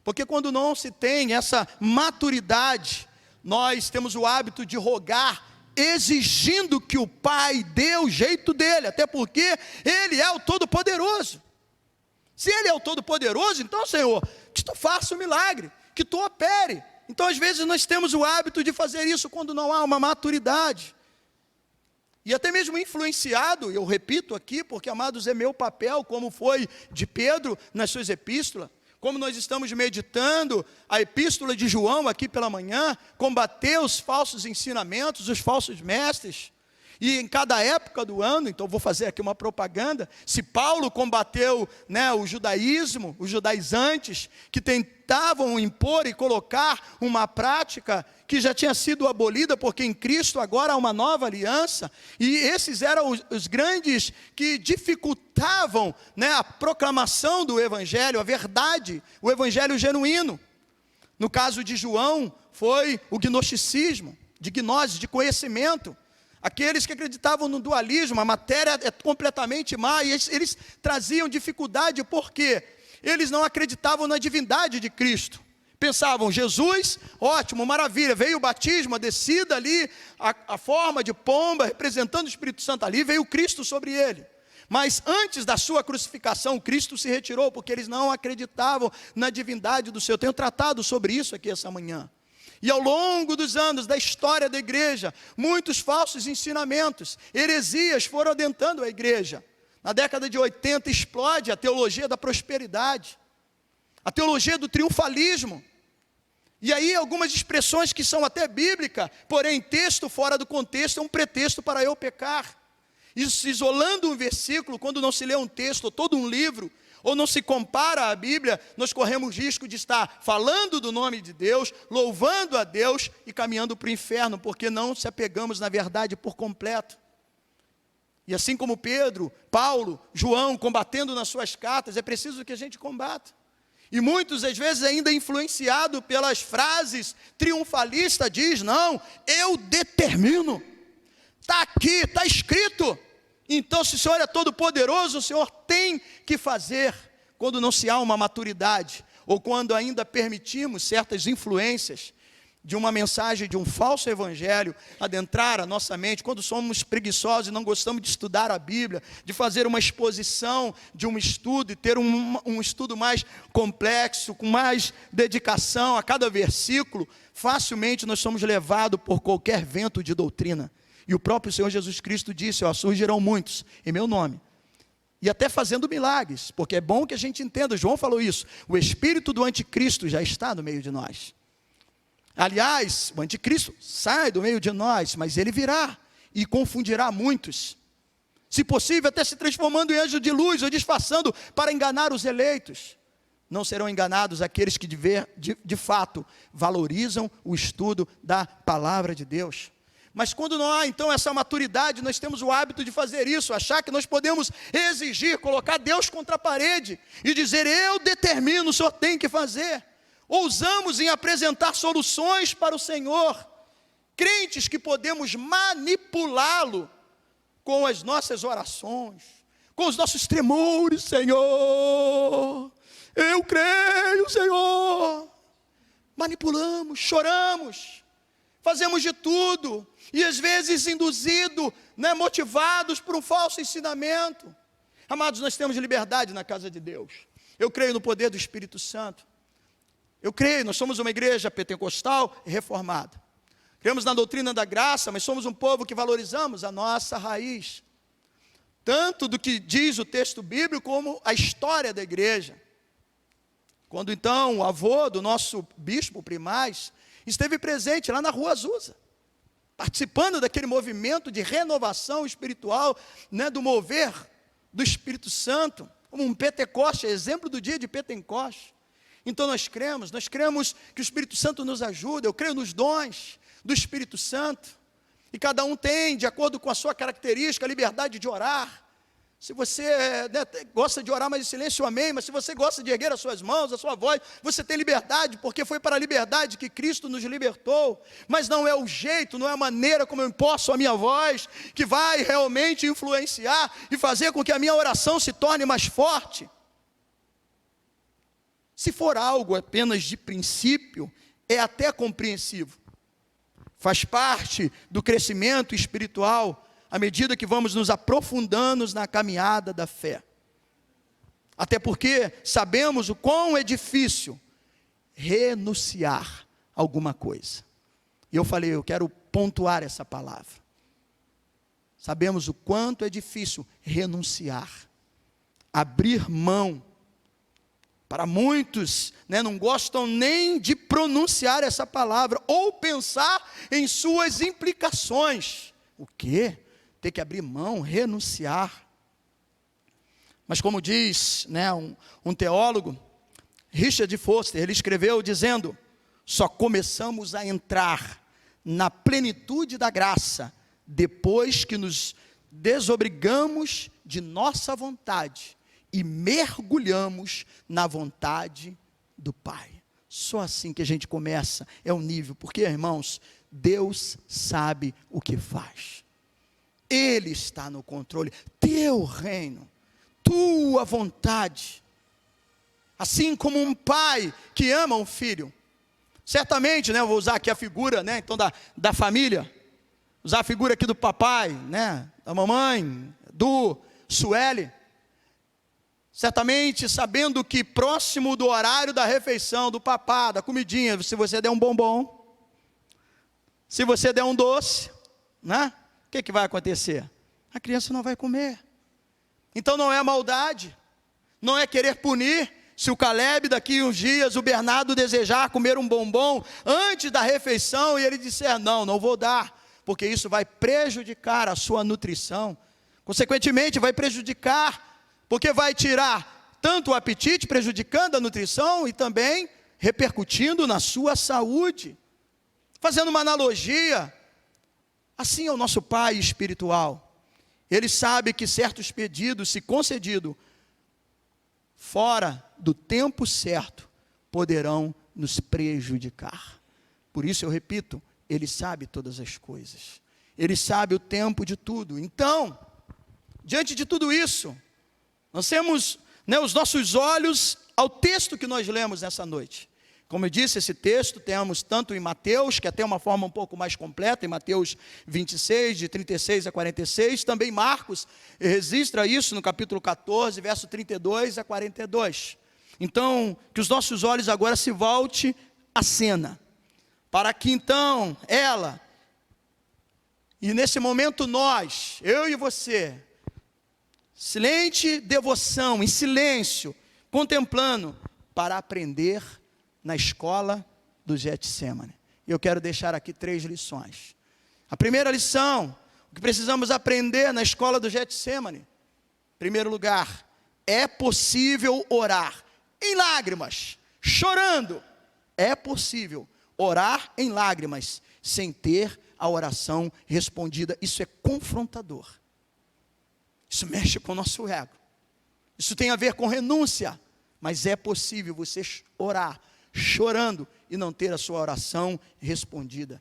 porque quando não se tem essa maturidade, nós temos o hábito de rogar, exigindo que o Pai dê o jeito dele, até porque Ele é o Todo-Poderoso. Se Ele é o Todo-Poderoso, então, Senhor, que Tu faça o milagre, que Tu opere. Então, às vezes, nós temos o hábito de fazer isso quando não há uma maturidade. E até mesmo influenciado, eu repito aqui, porque, amados, é meu papel, como foi de Pedro nas suas epístolas, como nós estamos meditando a epístola de João aqui pela manhã, combater os falsos ensinamentos, os falsos mestres, e em cada época do ano, então vou fazer aqui uma propaganda, se Paulo combateu, né, o judaísmo, os judaizantes, que tentavam impor e colocar uma prática que já tinha sido abolida, porque em Cristo agora há uma nova aliança, e esses eram os grandes que dificultavam, né, a proclamação do Evangelho, a verdade, o Evangelho genuíno. No caso de João, foi o gnosticismo, de gnose, de conhecimento. Aqueles que acreditavam no dualismo, a matéria é completamente má, e eles traziam dificuldade, porque eles não acreditavam na divindade de Cristo. Pensavam, Jesus, ótimo, maravilha, veio o batismo, a descida ali, a forma de pomba, representando o Espírito Santo ali, veio Cristo sobre ele. Mas antes da sua crucificação, Cristo se retirou, porque eles não acreditavam na divindade do Senhor. Eu tenho tratado sobre isso aqui essa manhã. E ao longo dos anos da história da igreja, muitos falsos ensinamentos, heresias foram adentrando a igreja. Na década de 80 explode a teologia da prosperidade, a teologia do triunfalismo. E aí algumas expressões que são até bíblicas, porém texto fora do contexto é um pretexto para eu pecar. Isso isolando um versículo, quando não se lê um texto ou todo um livro, ou não se compara à Bíblia, nós corremos risco de estar falando do nome de Deus, louvando a Deus e caminhando para o inferno, porque não se apegamos na verdade por completo. E assim como Pedro, Paulo, João, combatendo nas suas cartas, é preciso que a gente combata. E muitos, às vezes, ainda influenciado pelas frases triunfalistas, diz, não, eu determino, está aqui, está escrito. Então, se o Senhor é todo poderoso, o Senhor tem que fazer, quando não se há uma maturidade, ou quando ainda permitimos certas influências de uma mensagem, de um falso evangelho, adentrar a nossa mente, quando somos preguiçosos e não gostamos de estudar a Bíblia, de fazer uma exposição de um estudo, e ter um estudo mais complexo, com mais dedicação a cada versículo, facilmente nós somos levados por qualquer vento de doutrina. E o próprio Senhor Jesus Cristo disse, surgirão muitos em meu nome, e até fazendo milagres, porque é bom que a gente entenda, João falou isso, o espírito do anticristo já está no meio de nós. Aliás, o anticristo sai do meio de nós, mas ele virá e confundirá muitos. Se possível, até se transformando em anjo de luz ou disfarçando para enganar os eleitos. Não serão enganados aqueles que de fato valorizam o estudo da palavra de Deus. Mas quando não há então essa maturidade, nós temos o hábito de fazer isso, achar que nós podemos exigir, colocar Deus contra a parede e dizer, eu determino, o Senhor tem que fazer. Ousamos em apresentar soluções para o Senhor, crentes que podemos manipulá-lo com as nossas orações, com os nossos tremores, Senhor, eu creio, Senhor. Manipulamos, choramos, fazemos de tudo, e às vezes induzidos, motivados por um falso ensinamento. Amados, nós temos liberdade na casa de Deus. Eu creio no poder do Espírito Santo. Eu creio, nós somos uma igreja pentecostal e reformada. Cremos na doutrina da graça, mas somos um povo que valorizamos a nossa raiz. Tanto do que diz o texto bíblico, como a história da igreja. Quando então o avô do nosso bispo primaz esteve presente lá na Rua Azusa, participando daquele movimento de renovação espiritual, do mover do Espírito Santo, como um Pentecoste, exemplo do dia de Pentecoste. Então nós cremos que o Espírito Santo nos ajuda, eu creio nos dons do Espírito Santo, e cada um tem, de acordo com a sua característica, a liberdade de orar. Se você gosta de orar mais em silêncio, amém, mas se você gosta de erguer as suas mãos, a sua voz, você tem liberdade, porque foi para a liberdade que Cristo nos libertou, mas não é o jeito, não é a maneira como eu imposto a minha voz, que vai realmente influenciar e fazer com que a minha oração se torne mais forte. Se for algo apenas de princípio, é até compreensível. Faz parte do crescimento espiritual, à medida que vamos nos aprofundando na caminhada da fé. Até porque sabemos o quão é difícil renunciar a alguma coisa. E eu falei, eu quero pontuar essa palavra. Sabemos o quanto é difícil renunciar, abrir mão. Para muitos, não gostam nem de pronunciar essa palavra, ou pensar em suas implicações. O quê? Ter que abrir mão, renunciar. Mas como diz um teólogo, Richard Foster, ele escreveu dizendo, só começamos a entrar na plenitude da graça, depois que nos desobrigamos de nossa vontade, e mergulhamos na vontade do Pai. Só assim que a gente começa, é o nível, porque irmãos, Deus sabe o que faz, Ele está no controle, teu reino, tua vontade, assim como um pai que ama um filho, certamente, eu vou usar aqui a figura, então da família, usar a figura aqui do papai, da mamãe, Sueli, certamente sabendo que próximo do horário da refeição, do papá, da comidinha, se você der um bombom, se você der um doce, né? O que vai acontecer? A criança não vai comer. Então não é maldade, não é querer punir. Se o Caleb daqui uns dias, o Bernardo desejar comer um bombom antes da refeição e ele disser, não vou dar, porque isso vai prejudicar a sua nutrição, consequentemente vai prejudicar, porque vai tirar tanto o apetite, prejudicando a nutrição e também repercutindo na sua saúde. Fazendo uma analogia, assim é o nosso Pai espiritual. Ele sabe que certos pedidos, se concedidos fora do tempo certo, poderão nos prejudicar. Por isso eu repito, Ele sabe todas as coisas. Ele sabe o tempo de tudo. Então, diante de tudo isso, nós temos, os nossos olhos ao texto que nós lemos nessa noite. Como eu disse, esse texto temos tanto em Mateus, que até uma forma um pouco mais completa, em Mateus 26, de 36 a 46, também Marcos registra isso no capítulo 14, verso 32 a 42. Então, que os nossos olhos agora se volte à cena, para que então ela, e nesse momento nós, eu e você, silente devoção, em silêncio, contemplando, para aprender na escola do Getsemane. Eu quero deixar aqui 3 lições. A primeira lição, o que precisamos aprender na escola do Getsemane. Em primeiro lugar, é possível orar em lágrimas, chorando. É possível orar em lágrimas, sem ter a oração respondida. Isso é confrontador. Isso mexe com o nosso ego. Isso tem a ver com renúncia. Mas é possível você orar chorando e não ter a sua oração respondida.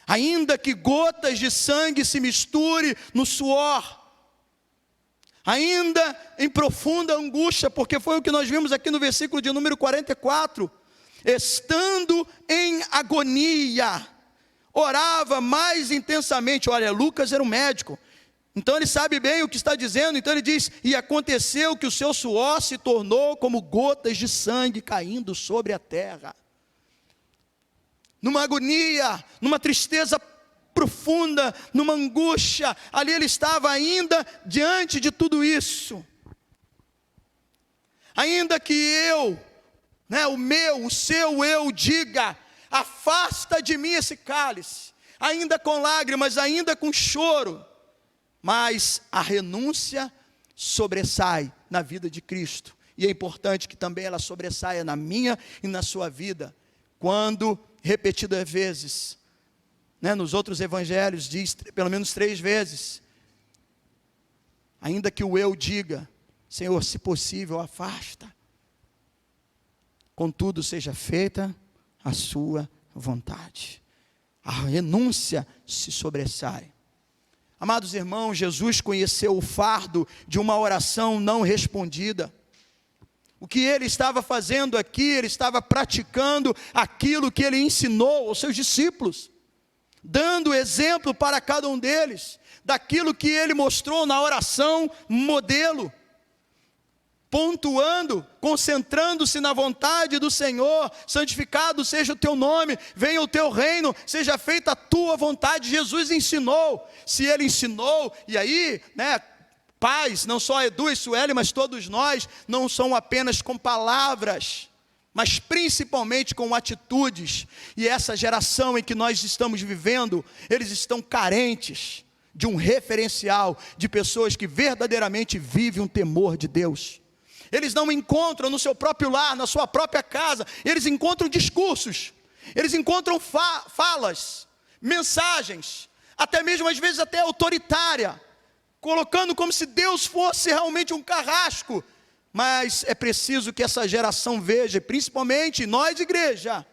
Ainda que gotas de sangue se misture no suor, ainda em profunda angústia, porque foi o que nós vimos aqui no versículo de número 44, estando em agonia, orava mais intensamente. Olha, Lucas era um médico, então ele sabe bem o que está dizendo. Então ele diz, e aconteceu que o seu suor se tornou como gotas de sangue caindo sobre a terra. Numa agonia, numa tristeza profunda, numa angústia, ali ele estava ainda diante de tudo isso. Ainda que eu, o seu eu diga, afasta de mim esse cálice, ainda com lágrimas, ainda com choro, mas a renúncia sobressai na vida de Cristo, e é importante que também ela sobressaia na minha e na sua vida, quando repetidas vezes, nos outros evangelhos diz pelo menos 3 vezes, ainda que o eu diga, Senhor, se possível, afasta, contudo seja feita a sua vontade. A renúncia se sobressai. Amados irmãos, Jesus conheceu o fardo de uma oração não respondida. O que ele estava fazendo aqui, ele estava praticando aquilo que ele ensinou aos seus discípulos, dando exemplo para cada um deles, daquilo que ele mostrou na oração modelo, pontuando, concentrando-se na vontade do Senhor. Santificado seja o teu nome, venha o teu reino, seja feita a tua vontade. Jesus ensinou. Se ele ensinou, e aí, pais, não só Edu e Sueli, mas todos nós, não são apenas com palavras, mas principalmente com atitudes. E essa geração em que nós estamos vivendo, eles estão carentes de um referencial, de pessoas que verdadeiramente vivem um temor de Deus. Eles não encontram no seu próprio lar, na sua própria casa, eles encontram discursos, eles encontram falas, mensagens, até mesmo às vezes até autoritária, colocando como se Deus fosse realmente um carrasco. Mas é preciso que essa geração veja, principalmente nós igreja,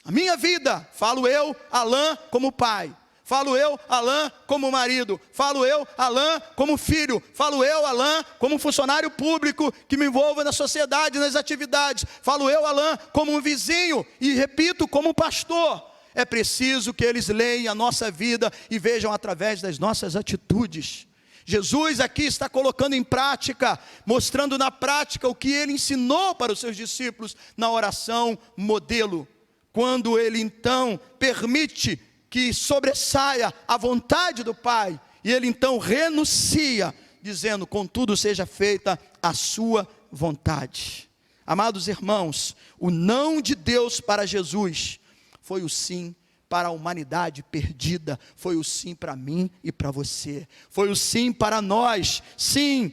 a minha vida, falo eu, Alain, como pai, falo eu, Alain, como marido, falo eu, Alain, como filho, falo eu, Alain, como funcionário público que me envolvo na sociedade, nas atividades, falo eu, Alain, como um vizinho, e repito, como pastor. É preciso que eles leiam a nossa vida e vejam através das nossas atitudes. Jesus aqui está colocando em prática, mostrando na prática o que ele ensinou para os seus discípulos na oração modelo. Quando ele então permite que sobressaia a vontade do Pai, e ele então renuncia, dizendo: contudo seja feita a sua vontade. Amados irmãos, o não de Deus para Jesus foi o sim para a humanidade perdida, foi o sim para mim e para você, foi o sim para nós, sim,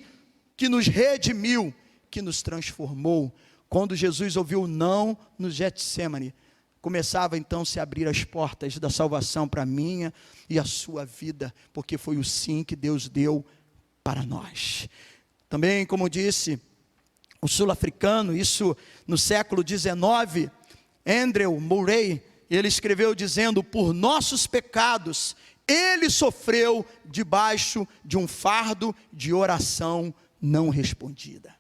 que nos redimiu, que nos transformou. Quando Jesus ouviu o não no Getsêmani, começava então a se abrir as portas da salvação para a minha e a sua vida, porque foi o sim que Deus deu para nós. Também, como disse o sul-africano, isso no século XIX, Andrew Murray, ele escreveu dizendo: por nossos pecados, ele sofreu debaixo de um fardo de oração não respondida.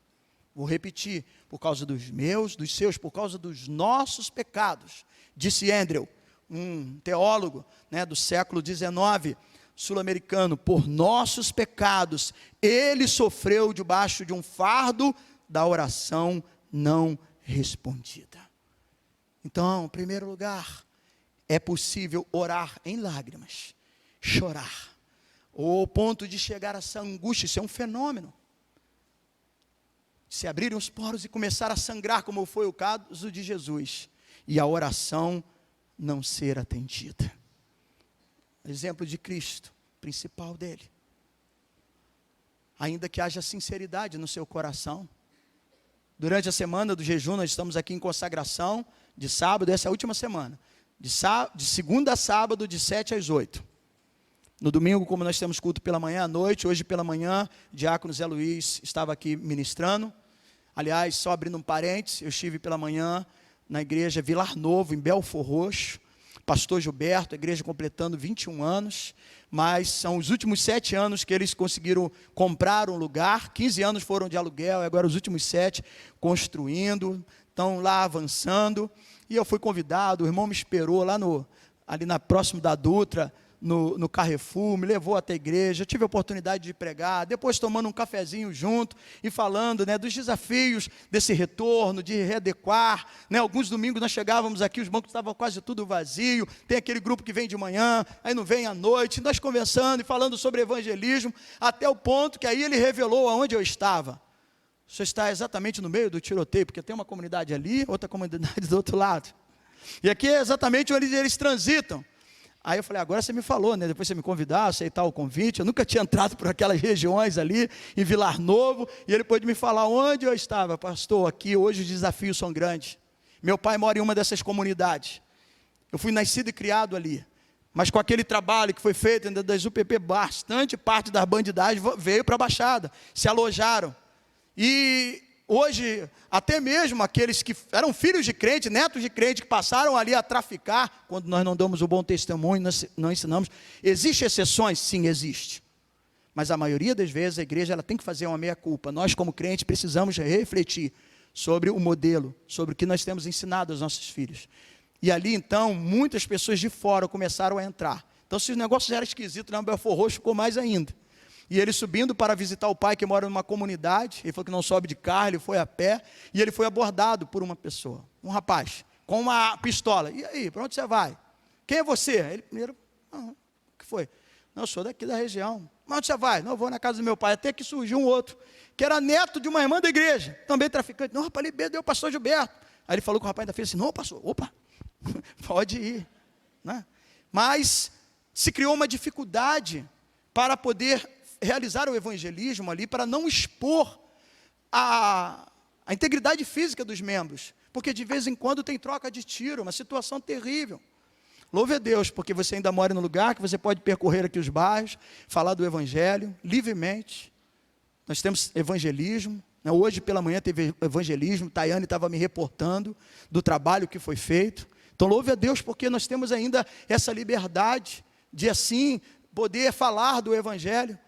Vou repetir: por causa dos meus, dos seus, por causa dos nossos pecados, disse Andrew, um teólogo, do século XIX, sul-americano, por nossos pecados, ele sofreu debaixo de um fardo da oração não respondida. Então, em primeiro lugar, é possível orar em lágrimas, chorar, ou ao ponto de chegar a essa angústia. Isso é um fenômeno. Se abrirem os poros e começar a sangrar, como foi o caso de Jesus, e a oração não ser atendida. Exemplo de Cristo, principal dele. Ainda que haja sinceridade no seu coração. Durante a semana do jejum, nós estamos aqui em consagração, de sábado, essa é a última semana. De segunda a sábado, de 7 às 8. No domingo, como nós temos culto pela manhã à noite, hoje pela manhã, o diácono Zé Luiz estava aqui ministrando. Aliás, só abrindo um parênteses, eu estive pela manhã na igreja Vilar Novo, em Belfor Roxo. Pastor Gilberto, a igreja completando 21 anos, mas são os últimos 7 anos que eles conseguiram comprar um lugar, 15 anos foram de aluguel, e agora os últimos 7 construindo, estão lá avançando, e eu fui convidado, o irmão me esperou lá ali próximo da Dutra, no Carrefour, me levou até a igreja, eu tive a oportunidade de pregar, depois tomando um cafezinho junto, e falando dos desafios desse retorno, de readequar, alguns domingos nós chegávamos aqui, os bancos estavam quase tudo vazio, tem aquele grupo que vem de manhã, aí não vem à noite, nós conversando e falando sobre evangelismo, até o ponto que aí ele revelou aonde eu estava. Você está exatamente no meio do tiroteio, porque tem uma comunidade ali, outra comunidade do outro lado, e aqui é exatamente onde eles transitam. Aí eu falei: agora você me falou, depois você me convidar, aceitar o convite. Eu nunca tinha entrado por aquelas regiões ali, em Vilar Novo, e ele pôde me falar onde eu estava. Pastor, aqui hoje os desafios são grandes. Meu pai mora em uma dessas comunidades. Eu fui nascido e criado ali, mas com aquele trabalho que foi feito ainda das UPP, bastante parte das bandidagem veio para a Baixada, se alojaram. E hoje, até mesmo aqueles que eram filhos de crente, netos de crente, que passaram ali a traficar, quando nós não damos o bom testemunho, nós não ensinamos. Existem exceções? Sim, existe. Mas a maioria das vezes a igreja ela tem que fazer uma meia-culpa. Nós, como crentes, precisamos refletir sobre o modelo, sobre o que nós temos ensinado aos nossos filhos. E ali, então, muitas pessoas de fora começaram a entrar. Então, se o negócio já era esquisito, na Belfor Roxo ficou mais ainda. E ele subindo para visitar o pai que mora numa comunidade, ele falou que não sobe de carro, ele foi a pé, e ele foi abordado por uma pessoa, um rapaz, com uma pistola. E aí, para onde você vai? Quem é você? Ele primeiro, o que foi? Não, eu sou daqui da região. Mas onde você vai? Não, eu vou na casa do meu pai. Até que surgiu um outro, que era neto de uma irmã da igreja, também traficante. Não, rapaz, ele deu o pastor Gilberto. Aí ele falou com o rapaz, ainda fez assim: não, pastor, opa, pode ir. Mas se criou uma dificuldade para poder realizar o evangelismo ali, para não expor a integridade física dos membros, porque de vez em quando tem troca de tiro, uma situação terrível. Louve a Deus, porque você ainda mora no lugar que você pode percorrer aqui os bairros, falar do evangelho, livremente. Nós temos evangelismo, hoje pela manhã teve evangelismo, Tayane estava me reportando do trabalho que foi feito. Então louve a Deus, porque nós temos ainda essa liberdade de assim poder falar do evangelho.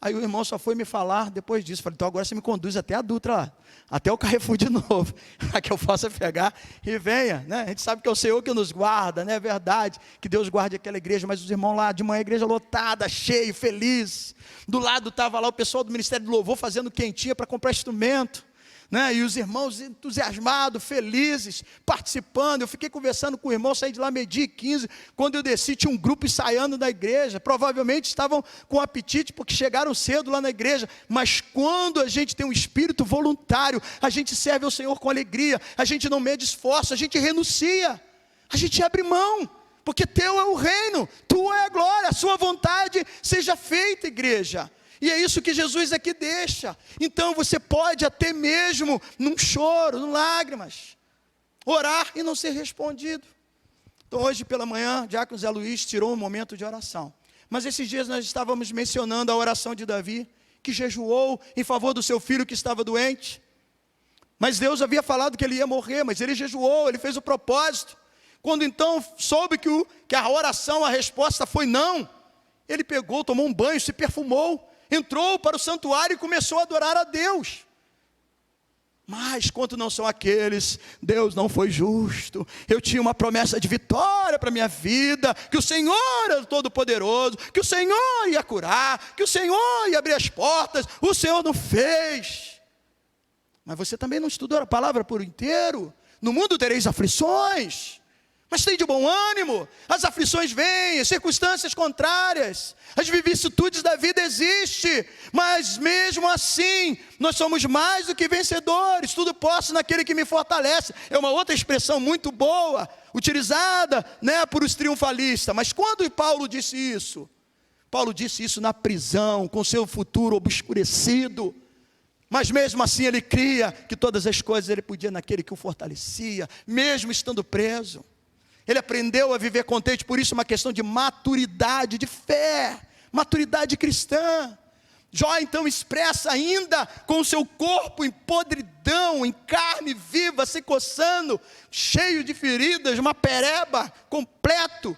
Aí o irmão só foi me falar depois disso. Falei, então agora você me conduz até a Dutra lá, até o Carrefour de novo, para que eu possa pegar e venha, né? A gente sabe que é o Senhor que nos guarda, né? É verdade, que Deus guarde aquela igreja, mas os irmãos lá de manhã, a igreja lotada, cheio, feliz. Do lado estava lá o pessoal do Ministério do Louvor fazendo quentinha para comprar instrumento, né? E os irmãos entusiasmados, felizes, participando. Eu fiquei conversando com o irmão, saí de lá 12h15, quando eu desci tinha um grupo ensaiando na igreja, provavelmente estavam com apetite, porque chegaram cedo lá na igreja, mas quando a gente tem um espírito voluntário, a gente serve ao Senhor com alegria, a gente não mede esforço, a gente renuncia, a gente abre mão, porque teu é o reino, tua é a glória, a sua vontade seja feita, igreja. E é isso que Jesus aqui deixa. Então você pode até mesmo, num choro, em lágrimas, orar e não ser respondido. Então hoje pela manhã, Diácono Zé Luiz tirou um momento de oração. Mas esses dias nós estávamos mencionando a oração de Davi, que jejuou em favor do seu filho que estava doente. Mas Deus havia falado que ele ia morrer, mas ele jejuou, ele fez o propósito. Quando então soube que a oração, a resposta foi não, ele pegou, tomou um banho, se perfumou, entrou para o santuário e começou a adorar a Deus. Mas quanto não são aqueles, Deus não foi justo, eu tinha uma promessa de vitória para a minha vida, que o Senhor é o Todo-Poderoso, que o Senhor ia curar, que o Senhor ia abrir as portas, o Senhor não fez. Mas você também não estudou a palavra por inteiro. No mundo tereis aflições, mas tem de bom ânimo, as aflições vêm, as circunstâncias contrárias, as vicissitudes da vida existem, mas mesmo assim, nós somos mais do que vencedores, tudo posso naquele que me fortalece. É uma outra expressão muito boa, utilizada, né, por os triunfalistas. Mas quando Paulo disse isso? Paulo disse isso na prisão, com seu futuro obscurecido, mas mesmo assim ele cria que todas as coisas ele podia naquele que o fortalecia, mesmo estando preso. Ele aprendeu a viver contente, por isso uma questão de maturidade, de fé, maturidade cristã. Jó então expressa ainda com o seu corpo em podridão, em carne viva, se coçando, cheio de feridas, uma pereba completo,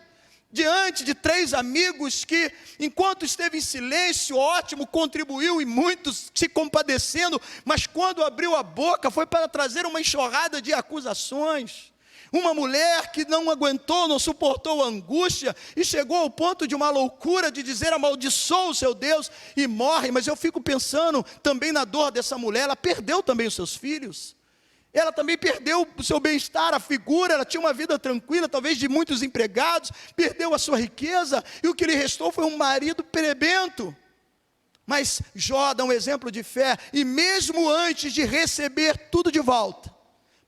diante de 3 amigos que, enquanto esteve em silêncio, ótimo, contribuiu e muitos se compadecendo, mas quando abriu a boca foi para trazer uma enxurrada de acusações. Uma mulher que não aguentou, não suportou a angústia e chegou ao ponto de uma loucura de dizer amaldiçoa o seu Deus e morre. Mas eu fico pensando também na dor dessa mulher, ela perdeu também os seus filhos. Ela também perdeu o seu bem-estar, a figura, ela tinha uma vida tranquila, talvez de muitos empregados, perdeu a sua riqueza e o que lhe restou foi um marido perebento. Mas Jó dá um exemplo de fé e mesmo antes de receber tudo de volta,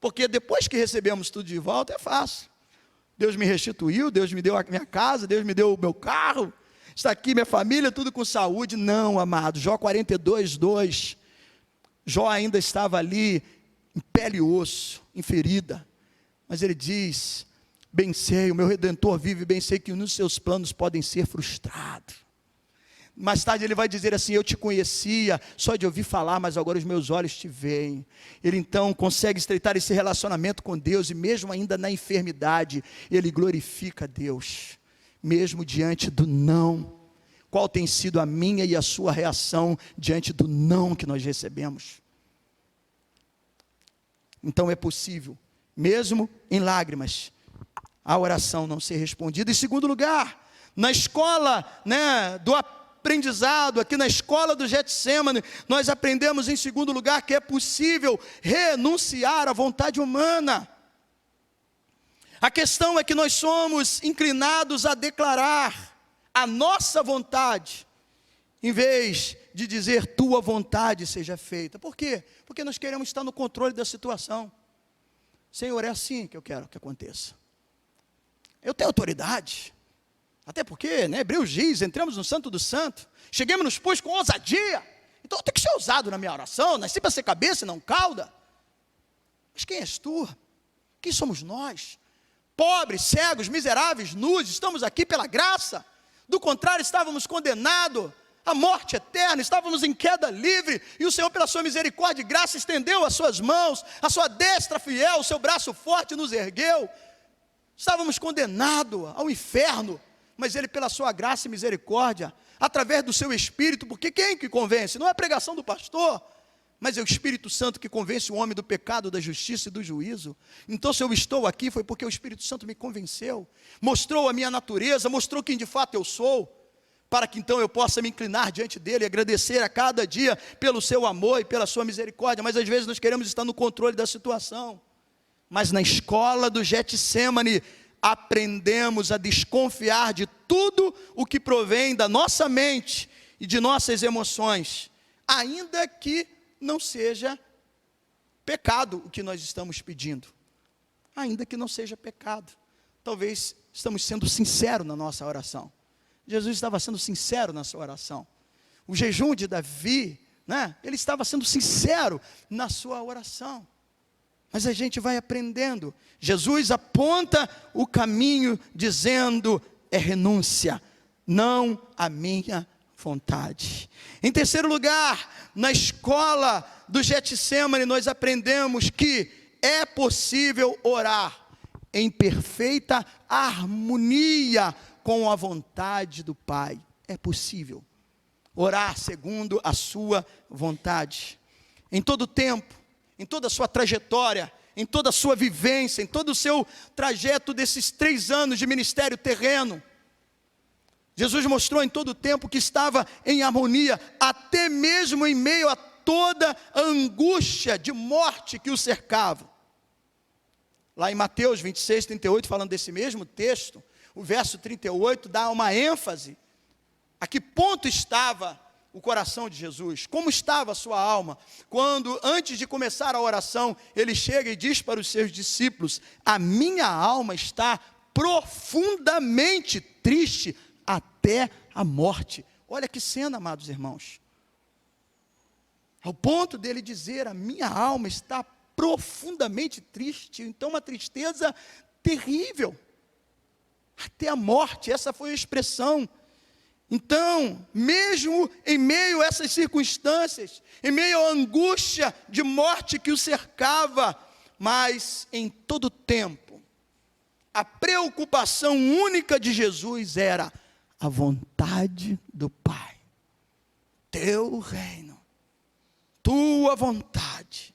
porque depois que recebemos tudo de volta é fácil. Deus me restituiu, Deus me deu a minha casa, Deus me deu o meu carro, está aqui minha família, tudo com saúde. Não, amado, Jó 42:2, Jó ainda estava ali em pele e osso, em ferida, mas ele diz, bem sei, o meu Redentor vive, bem sei que nos seus planos podem ser frustrados. Mais tarde ele vai dizer assim, eu te conhecia só de ouvir falar, mas agora os meus olhos te veem. Ele então consegue estreitar esse relacionamento com Deus, e mesmo ainda na enfermidade, ele glorifica a Deus, mesmo diante do não. Qual tem sido a minha e a sua reação diante do não que nós recebemos? Então é possível, mesmo em lágrimas, a oração não ser respondida. Em segundo lugar, na escola, né, do aprendizado, aqui na escola do Getsemane, nós aprendemos em segundo lugar que é possível renunciar à vontade humana. A questão é que nós somos inclinados a declarar a nossa vontade, em vez de dizer tua vontade seja feita. Por quê? Porque nós queremos estar no controle da situação. Senhor, é assim que eu quero que aconteça. Eu tenho autoridade. Até porque, né, Hebreus diz, entramos no Santo do Santo, cheguemos nos pôs com ousadia. Então eu tenho que ser ousado na minha oração, nasci para ser cabeça e não cauda. Mas quem és tu? Quem somos nós? Pobres, cegos, miseráveis, nus, estamos aqui pela graça. Do contrário, estávamos condenados à morte eterna, estávamos em queda livre, e o Senhor, pela sua misericórdia e graça, estendeu as suas mãos, a sua destra fiel, o seu braço forte nos ergueu. Estávamos condenados ao inferno, mas Ele, pela sua graça e misericórdia, através do seu Espírito, porque quem que convence? Não é a pregação do pastor, mas é o Espírito Santo que convence o homem do pecado, da justiça e do juízo. Então, se eu estou aqui, foi porque o Espírito Santo me convenceu, mostrou a minha natureza, mostrou quem de fato eu sou, para que então eu possa me inclinar diante dele e agradecer a cada dia pelo seu amor e pela sua misericórdia. Mas às vezes nós queremos estar no controle da situação. Mas na escola do Getsemane, aprendemos a desconfiar de tudo o que provém da nossa mente e de nossas emoções, ainda que não seja pecado o que nós estamos pedindo, ainda que não seja pecado. Talvez estamos sendo sinceros na nossa oração. Jesus estava sendo sincero na sua oração. O jejum de Davi, né, ele estava sendo sincero na sua oração. Mas a gente vai aprendendo. Jesus aponta o caminho dizendo, é renúncia, não a minha vontade. Em terceiro lugar, na escola do Getsemane, nós aprendemos que é possível orar em perfeita harmonia com a vontade do Pai. É possível orar segundo a sua vontade. Em todo tempo, em toda a sua trajetória, em toda a sua vivência, em todo o seu trajeto desses 3 anos de ministério terreno, Jesus mostrou em todo o tempo que estava em harmonia, até mesmo em meio a toda a angústia de morte que o cercava. Lá em Mateus 26, 38, falando desse mesmo texto, o verso 38 dá uma ênfase a que ponto estava o coração de Jesus, como estava a sua alma, quando antes de começar a oração, ele chega e diz para os seus discípulos, a minha alma está profundamente triste até a morte. Olha que cena, amados irmãos, ao ponto dele dizer, a minha alma está profundamente triste, então uma tristeza terrível, até a morte, essa foi a expressão. Então, mesmo em meio a essas circunstâncias, em meio à angústia de morte que o cercava, mas em todo tempo, a preocupação única de Jesus era a vontade do Pai. Teu reino, tua vontade.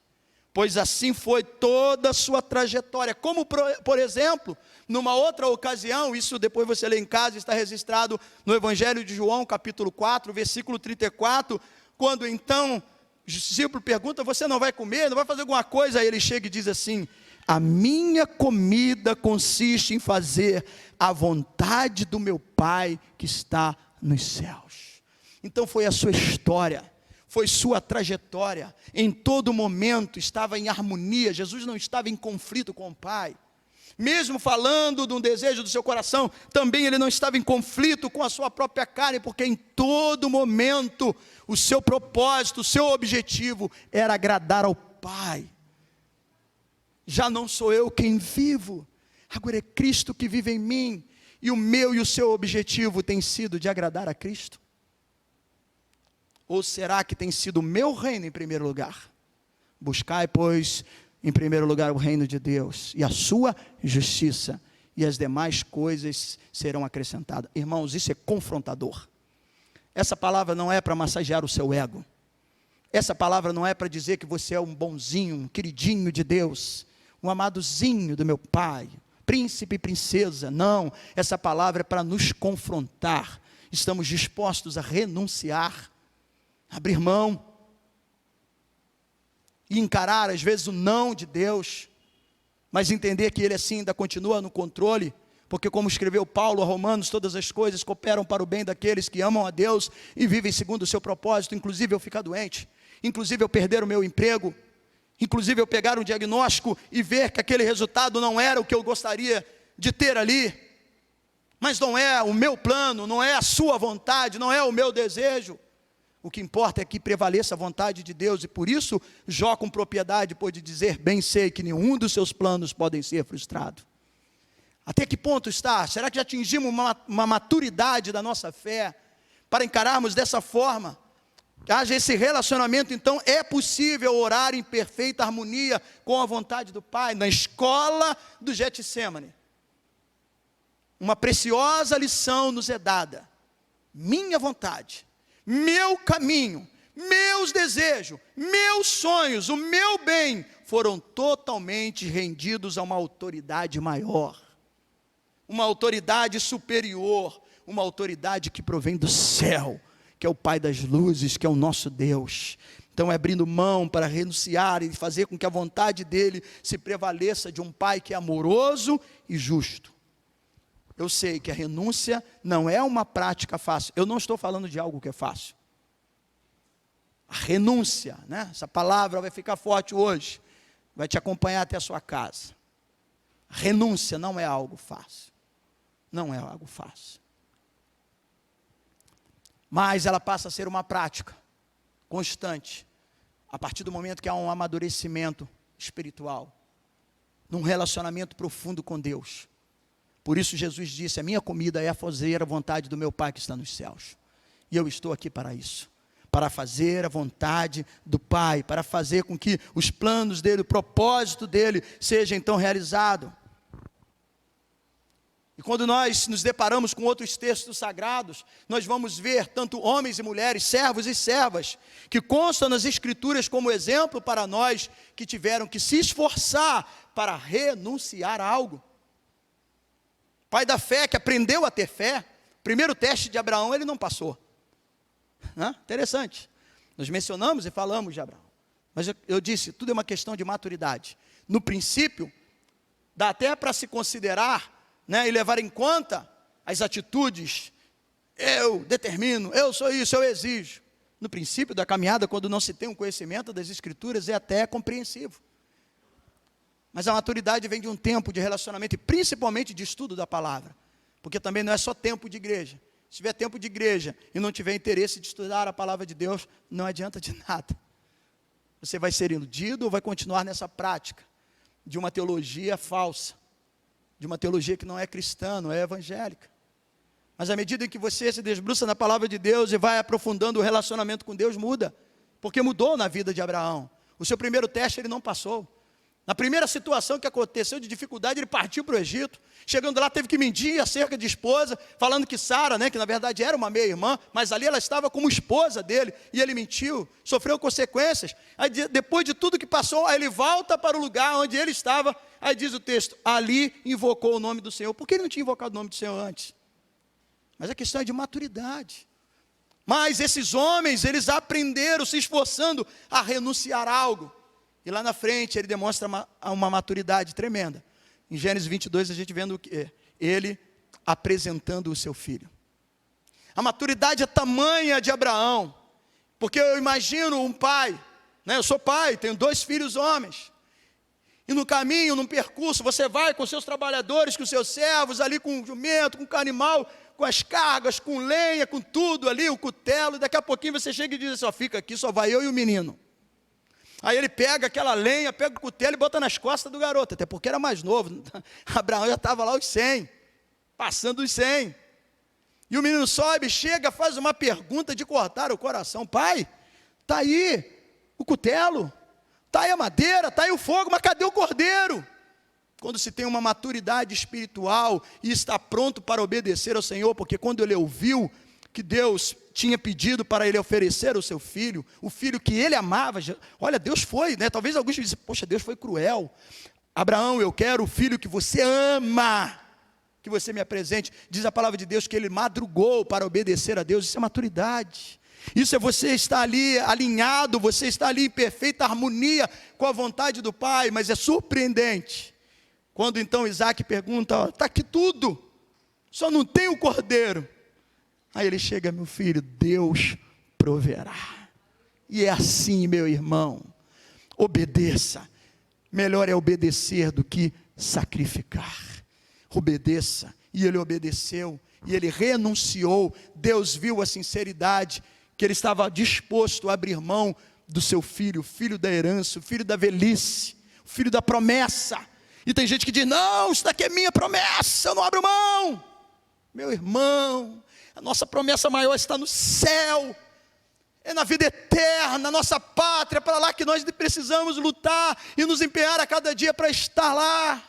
Pois assim foi toda a sua trajetória. Como, por exemplo, numa outra ocasião, isso depois você lê em casa, está registrado no Evangelho de João, capítulo 4, versículo 34, quando então o discípulo pergunta, você não vai comer, não vai fazer alguma coisa? Aí ele chega e diz assim, a minha comida consiste em fazer a vontade do meu Pai que está nos céus. Então foi a sua história, foi sua trajetória, em todo momento estava em harmonia, Jesus não estava em conflito com o Pai, mesmo falando de um desejo do seu coração, também ele não estava em conflito com a sua própria carne, porque em todo momento, o seu propósito, o seu objetivo, era agradar ao Pai. Já não sou eu quem vivo, agora é Cristo que vive em mim, e o meu e o seu objetivo tem sido de agradar a Cristo? Ou será que tem sido o meu reino em primeiro lugar? Buscai, pois, em primeiro lugar o reino de Deus e a sua justiça, e as demais coisas serão acrescentadas. Irmãos, isso é confrontador. Essa palavra não é para massagear o seu ego. Essa palavra não é para dizer que você é um bonzinho, um queridinho de Deus, um amadozinho do meu Pai, príncipe e princesa. Não, essa palavra é para nos confrontar. Estamos dispostos a renunciar, abrir mão e encarar às vezes o não de Deus, mas entender que Ele assim ainda continua no controle, porque como escreveu Paulo a Romanos, todas as coisas cooperam para o bem daqueles que amam a Deus e vivem segundo o seu propósito, inclusive eu ficar doente, inclusive eu perder o meu emprego, inclusive eu pegar um diagnóstico e ver que aquele resultado não era o que eu gostaria de ter ali, mas não é o meu plano, não é a sua vontade, não é o meu desejo. O que importa é que prevaleça a vontade de Deus, e por isso Jó com propriedade pôde dizer, bem sei que nenhum dos seus planos podem ser frustrado. Até que ponto está? Será que já atingimos uma maturidade da nossa fé, para encararmos dessa forma? Haja esse relacionamento, então é possível orar em perfeita harmonia com a vontade do Pai, na escola do Getsemane. Uma preciosa lição nos é dada. minha vontade, meu caminho, meus desejos, meus sonhos, o meu bem, foram totalmente rendidos a uma autoridade maior, uma autoridade superior, uma autoridade que provém do céu, que é o Pai das luzes, que é o nosso Deus. Então é abrindo mão para renunciar e fazer com que a vontade dele se prevaleça de um Pai que é amoroso e justo. Eu sei que a renúncia não é uma prática fácil. Eu não estou falando de algo que é fácil. A renúncia, né? Essa palavra vai ficar forte hoje, vai te acompanhar até a sua casa. A renúncia não é algo fácil. Não é algo fácil. Mas ela passa a ser uma prática constante, a partir do momento que há um amadurecimento espiritual, num relacionamento profundo com Deus. Por isso Jesus disse, a minha comida é fazer a vontade do meu Pai que está nos céus. E eu estou aqui para isso, para fazer a vontade do Pai, para fazer com que os planos dele, o propósito dele, seja então realizado. E quando nós nos deparamos com outros textos sagrados, nós vamos ver tanto homens e mulheres, servos e servas, que constam nas Escrituras como exemplo para nós, que tiveram que se esforçar para renunciar a algo. Pai da fé, que aprendeu a ter fé, primeiro teste de Abraão ele não passou. Interessante, nós mencionamos e falamos de Abraão, mas eu disse, tudo é uma questão de maturidade. No princípio, dá até para se considerar, e levar em conta as atitudes, eu determino, eu sou isso, eu exijo. No princípio da caminhada, quando não se tem um conhecimento das Escrituras, é até compreensivo. Mas a maturidade vem de um tempo de relacionamento, e principalmente de estudo da palavra, porque também não é só tempo de igreja. Se tiver tempo de igreja e não tiver interesse de estudar a palavra de Deus, não adianta de nada. Você vai ser iludido ou vai continuar nessa prática de uma teologia falsa, de uma teologia que não é cristã, não é evangélica. Mas à medida em que você se debruça na palavra de Deus e vai aprofundando o relacionamento com Deus, muda, porque mudou na vida de Abraão. O seu primeiro teste ele não passou. Na primeira situação que aconteceu de dificuldade, ele partiu para o Egito. Chegando lá, teve que mentir acerca de esposa, falando que Sara, que na verdade era uma meia-irmã, mas ali ela estava como esposa dele, e ele mentiu, sofreu consequências. Aí depois de tudo que passou, aí ele volta para o lugar onde ele estava, aí diz o texto, ali invocou o nome do Senhor. Por que ele não tinha invocado o nome do Senhor antes? Mas a questão é de maturidade. Mas esses homens, eles aprenderam, se esforçando a renunciar a algo. E lá na frente ele demonstra uma maturidade tremenda. Em Gênesis 22 a gente vendo o que? Ele apresentando o seu filho. A maturidade é tamanha de Abraão. Porque eu imagino um pai, eu sou pai, tenho 2 filhos homens. E no caminho, no percurso, você vai com seus trabalhadores, com seus servos, ali com o jumento, com o animal, com as cargas, com lenha, com tudo ali, o cutelo. E daqui a pouquinho você chega e diz assim, fica aqui, só vai eu e o menino. Aí ele pega aquela lenha, pega o cutelo e bota nas costas do garoto, até porque era mais novo. Abraão já estava lá os 100, passando os 100. E o menino sobe, chega, faz uma pergunta de cortar o coração. Pai, está aí o cutelo, está aí a madeira, está aí o fogo, mas cadê o cordeiro? Quando se tem uma maturidade espiritual e está pronto para obedecer ao Senhor, porque quando ele ouviu que Deus tinha pedido para ele oferecer o seu filho, o filho que ele amava, olha, Deus foi, talvez alguns dizem, poxa, Deus foi cruel. Abraão, eu quero o filho que você ama, que você me apresente. Diz a palavra de Deus que ele madrugou para obedecer a Deus. Isso é maturidade. Isso é você estar ali alinhado, você está ali em perfeita harmonia com a vontade do Pai. Mas é surpreendente quando então Isaac pergunta, está aqui tudo, só não tem o cordeiro. Aí ele chega, meu filho, Deus proverá. E é assim, meu irmão, obedeça. Melhor é obedecer do que sacrificar. Obedeça. E ele obedeceu, e ele renunciou. Deus viu a sinceridade, que ele estava disposto a abrir mão do seu filho, o filho da herança, o filho da velhice, o filho da promessa. E tem gente que diz, não, isso daqui é minha promessa, eu não abro mão. Meu irmão, a nossa promessa maior está no céu, é na vida eterna, nossa pátria, para lá que nós precisamos lutar e nos empenhar a cada dia para estar lá.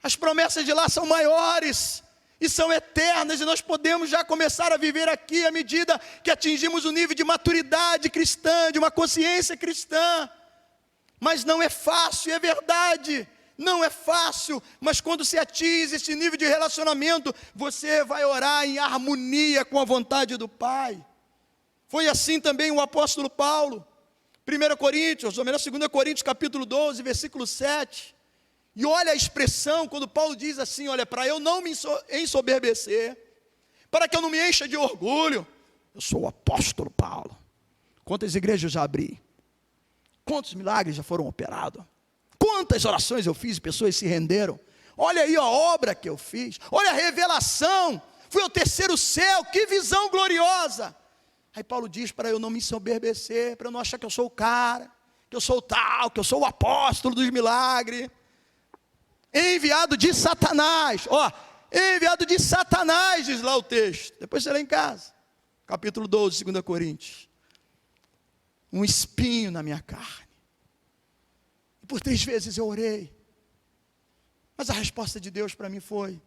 As promessas de lá são maiores, e são eternas, e nós podemos já começar a viver aqui à medida que atingimos o nível de maturidade cristã, de uma consciência cristã. Mas não é fácil, é verdade, não é fácil, mas quando se atinge esse nível de relacionamento, você vai orar em harmonia com a vontade do Pai. Foi assim também o apóstolo Paulo, 1 Coríntios, ou melhor, 2 Coríntios capítulo 12, versículo 7, e olha a expressão, quando Paulo diz assim, olha, para eu não me ensoberbecer, para que eu não me encha de orgulho, eu sou o apóstolo Paulo. Quantas igrejas já abri? Quantos milagres já foram operados? Quantas orações eu fiz e pessoas se renderam? Olha aí a obra que eu fiz, olha a revelação, fui ao terceiro céu, que visão gloriosa. Aí Paulo diz para eu não me ensoberbecer, para eu não achar que eu sou o cara, que eu sou o tal, que eu sou o apóstolo dos milagres. Enviado de Satanás, enviado de Satanás, diz lá o texto, depois você lê em casa, capítulo 12, 2 Coríntios, um espinho na minha carne, e por 3 vezes eu orei, mas a resposta de Deus para mim foi,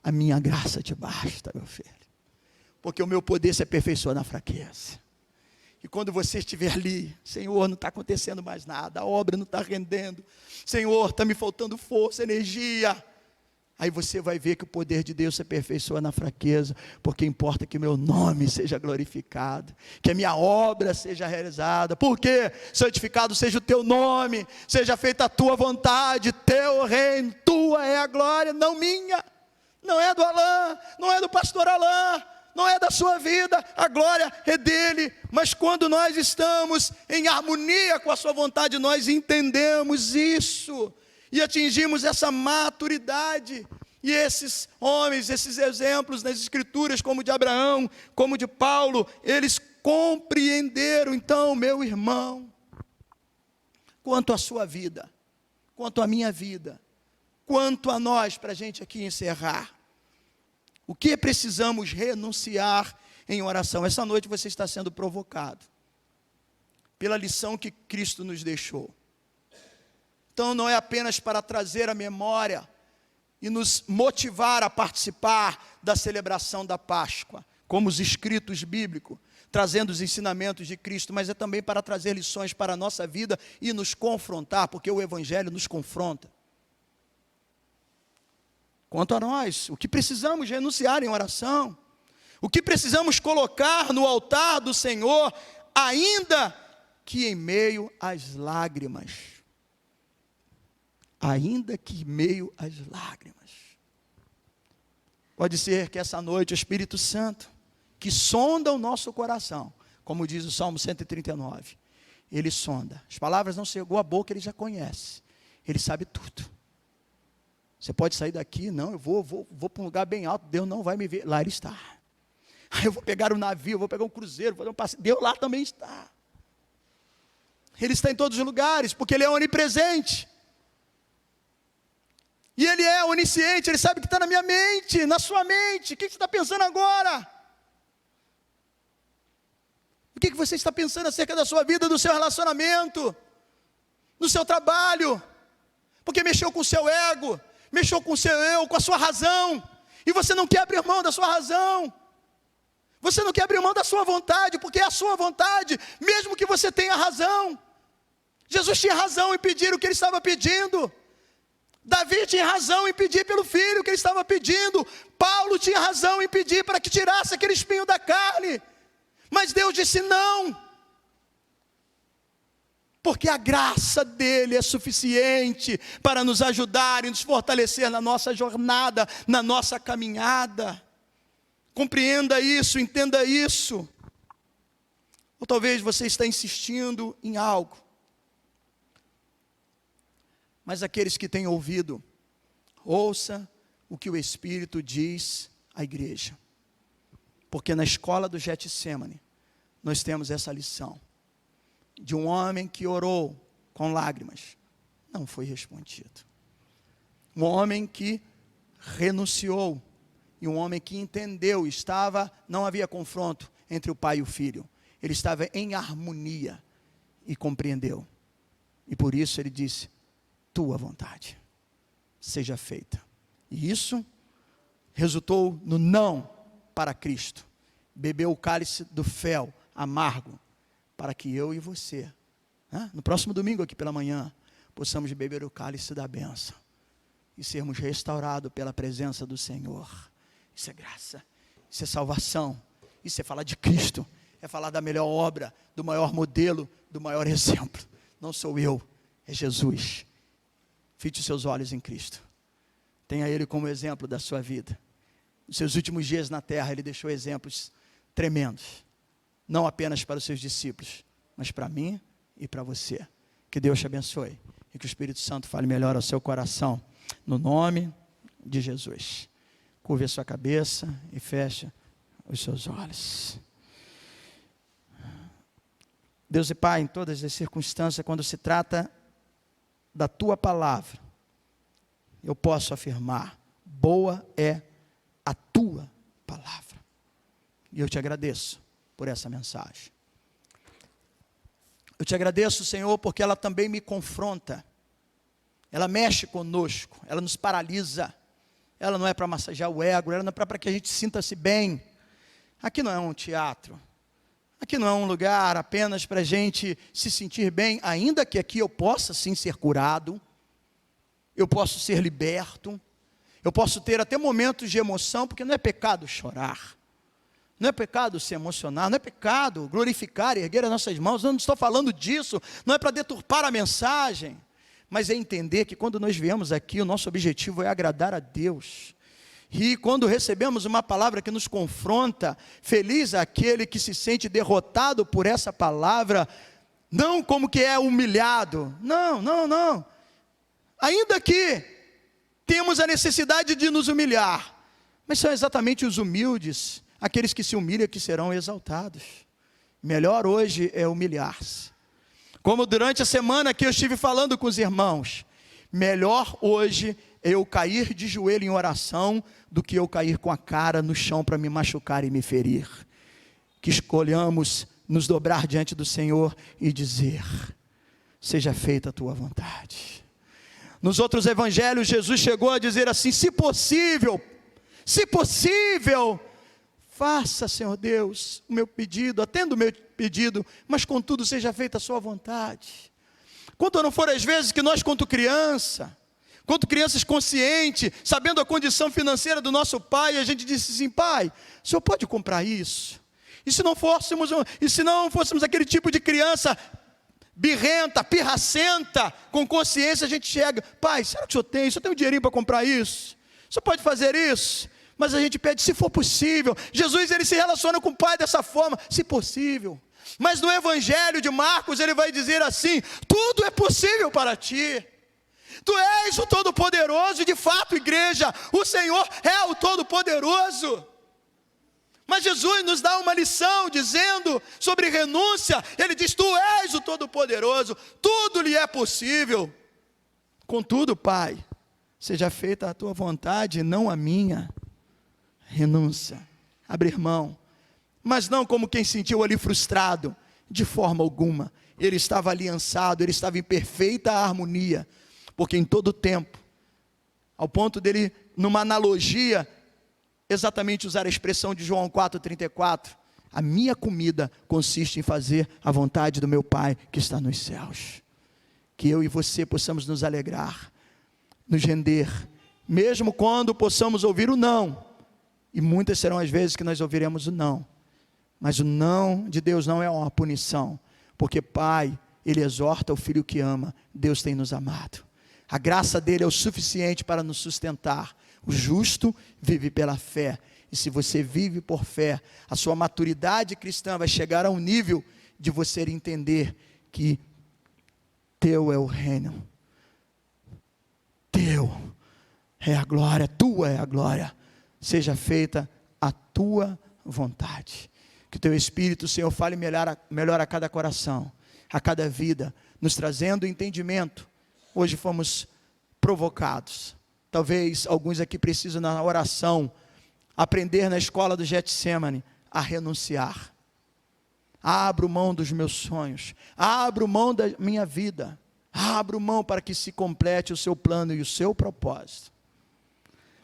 a minha graça te basta, meu filho, porque o meu poder se aperfeiçoa na fraqueza. E quando você estiver ali, Senhor, não está acontecendo mais nada, a obra não está rendendo, Senhor, está me faltando força, energia, aí você vai ver que o poder de Deus se aperfeiçoa na fraqueza, porque importa que o meu nome seja glorificado, que a minha obra seja realizada, porque santificado seja o teu nome, seja feita a tua vontade, teu reino, tua é a glória, não minha, não é do Alain, não é do pastor Alain, não é da sua vida, a glória é dele, mas quando nós estamos em harmonia com a sua vontade, nós entendemos isso, e atingimos essa maturidade, e esses homens, esses exemplos nas escrituras, como de Abraão, como de Paulo, eles compreenderam. Então, meu irmão, quanto à sua vida, quanto à minha vida, quanto a nós, para a gente aqui encerrar, o que precisamos renunciar em oração? Essa noite você está sendo provocado pela lição que Cristo nos deixou. Então não é apenas para trazer a memória e nos motivar a participar da celebração da Páscoa, como os escritos bíblicos, trazendo os ensinamentos de Cristo, mas é também para trazer lições para a nossa vida e nos confrontar, porque o Evangelho nos confronta. Quanto a nós, o que precisamos renunciar em oração, o que precisamos colocar no altar do Senhor, ainda que em meio às lágrimas, ainda que em meio às lágrimas, pode ser que essa noite o Espírito Santo, que sonda o nosso coração, como diz o Salmo 139, ele sonda, as palavras não chegou à boca, ele já conhece, ele sabe tudo. Você pode sair daqui, não, eu vou para um lugar bem alto, Deus não vai me ver, lá Ele está. Eu vou pegar um navio, eu vou pegar um cruzeiro, vou fazer um passeio, Deus lá também está. Ele está em todos os lugares, porque Ele é onipresente. E Ele é onisciente, Ele sabe o que está na minha mente, na sua mente, o que você está pensando agora? O que você está pensando acerca da sua vida, do seu relacionamento, do seu trabalho? Porque mexeu com o seu ego, mexeu com o seu eu, com a sua razão, e você não quer abrir mão da sua razão, você não quer abrir mão da sua vontade, porque é a sua vontade, mesmo que você tenha razão. Jesus tinha razão em pedir o que ele estava pedindo, Davi tinha razão em pedir pelo filho que ele estava pedindo, Paulo tinha razão em pedir para que tirasse aquele espinho da carne, mas Deus disse não, porque a graça dele é suficiente para nos ajudar e nos fortalecer na nossa jornada, na nossa caminhada. Compreenda isso, entenda isso. Ou talvez você está insistindo em algo, mas aqueles que têm ouvido, ouça o que o Espírito diz à igreja, porque na escola do Getsemane nós temos essa lição, de um homem que orou com lágrimas, não foi respondido. Um homem que renunciou, e um homem que entendeu, não havia confronto entre o pai e o filho, ele estava em harmonia, e compreendeu, e por isso ele disse, tua vontade seja feita, e isso resultou no não para Cristo. Bebeu o cálice do fel amargo, para que eu e você, no próximo domingo aqui pela manhã, possamos beber o cálice da bênção e sermos restaurados pela presença do Senhor. Isso é graça, isso é salvação, isso é falar de Cristo, é falar da melhor obra, do maior modelo, do maior exemplo. Não sou eu, é Jesus. Fite os seus olhos em Cristo, tenha Ele como exemplo da sua vida. Nos seus últimos dias na terra, Ele deixou exemplos tremendos, não apenas para os seus discípulos, mas para mim e para você. Que Deus te abençoe e que o Espírito Santo fale melhor ao seu coração, no nome de Jesus. Curve a sua cabeça e feche os seus olhos. Deus e Pai, em todas as circunstâncias, quando se trata da Tua palavra, eu posso afirmar, boa é a Tua palavra. E eu te agradeço por essa mensagem. Eu te agradeço, Senhor, porque ela também me confronta. Ela mexe conosco, ela nos paralisa. Ela não é para massagear o ego, ela não é para que a gente sinta-se bem. Aqui não é um teatro. Aqui não é um lugar apenas para a gente se sentir bem, ainda que aqui eu possa sim ser curado, eu posso ser liberto, eu posso ter até momentos de emoção, porque não é pecado chorar, não é pecado se emocionar, não é pecado glorificar e erguer as nossas mãos, eu não estou falando disso, não é para deturpar a mensagem, mas é entender que quando nós viemos aqui, o nosso objetivo é agradar a Deus. E quando recebemos uma palavra que nos confronta, feliz aquele que se sente derrotado por essa palavra, não como que é humilhado, não, ainda que temos a necessidade de nos humilhar, mas são exatamente os humildes, aqueles que se humilham, que serão exaltados. Melhor hoje é humilhar-se, como durante a semana que eu estive falando com os irmãos, melhor hoje é eu cair de joelho em oração, do que eu cair com a cara no chão para me machucar e me ferir. Que escolhamos nos dobrar diante do Senhor e dizer, seja feita a tua vontade. Nos outros evangelhos, Jesus chegou a dizer assim, se possível, faça, Senhor Deus, o meu pedido, atenda o meu pedido, mas contudo seja feita a sua vontade. Quando não for as vezes que nós, quanto crianças conscientes, sabendo a condição financeira do nosso pai, a gente disse assim, pai, o senhor pode comprar isso? E se não fôssemos aquele tipo de criança birrenta, pirracenta, com consciência, a gente chega, pai, será que o senhor tem um dinheirinho para comprar isso? O senhor pode fazer isso? Mas a gente pede, se for possível. Jesus, ele se relaciona com o pai dessa forma, se possível. Mas no evangelho de Marcos, ele vai dizer assim, tudo é possível para ti. Tu és o Todo-Poderoso, e de fato, igreja, o Senhor é o Todo-Poderoso. Mas Jesus nos dá uma lição, dizendo sobre renúncia, ele diz, tu és o Todo-Poderoso, tudo lhe é possível. Contudo, Pai, seja feita a tua vontade, não a minha. Renúncia, abrir mão, mas não como quem sentiu ali frustrado, de forma alguma. Ele estava aliançado, ele estava em perfeita harmonia, porque em todo tempo, ao ponto dele, numa analogia, exatamente usar a expressão de João 4,34, a minha comida consiste em fazer a vontade do meu Pai que está nos céus. Que eu e você possamos nos alegrar, nos render, mesmo quando possamos ouvir o não, e muitas serão as vezes que nós ouviremos o não, mas o não de Deus não é uma punição, porque Pai, Ele exorta o filho que ama, Deus tem nos amado. A graça dele é o suficiente para nos sustentar. O justo vive pela fé. E se você vive por fé, a sua maturidade cristã vai chegar a um nível de você entender que teu é o reino. Teu é a glória, tua é a glória. Seja feita a tua vontade. Que o teu Espírito, Senhor, fale melhor a cada coração, a cada vida, nos trazendo entendimento. Hoje fomos provocados, talvez alguns aqui precisam na oração, aprender na escola do Getsemane, a renunciar. Abro mão dos meus sonhos, abro mão da minha vida, abro mão para que se complete o seu plano e o seu propósito.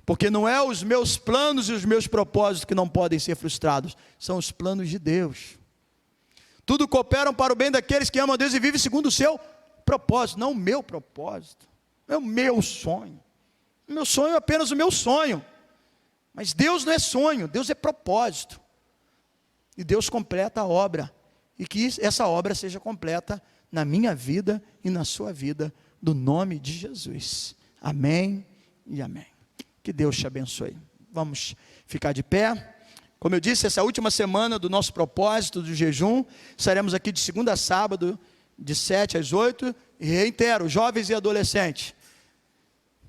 Porque não é os meus planos e os meus propósitos que não podem ser frustrados, são os planos de Deus. Tudo cooperam para o bem daqueles que amam a Deus e vivem segundo o seu propósito, não o meu propósito, é o meu sonho. O meu sonho é apenas o meu sonho. Mas Deus não é sonho, Deus é propósito. E Deus completa a obra. E que essa obra seja completa na minha vida e na sua vida, do nome de Jesus. Amém e amém. Que Deus te abençoe. Vamos ficar de pé. Como eu disse, essa é a última semana do nosso propósito do jejum. Estaremos aqui de segunda a sábado, de 7 às 8. E reitero, jovens e adolescentes,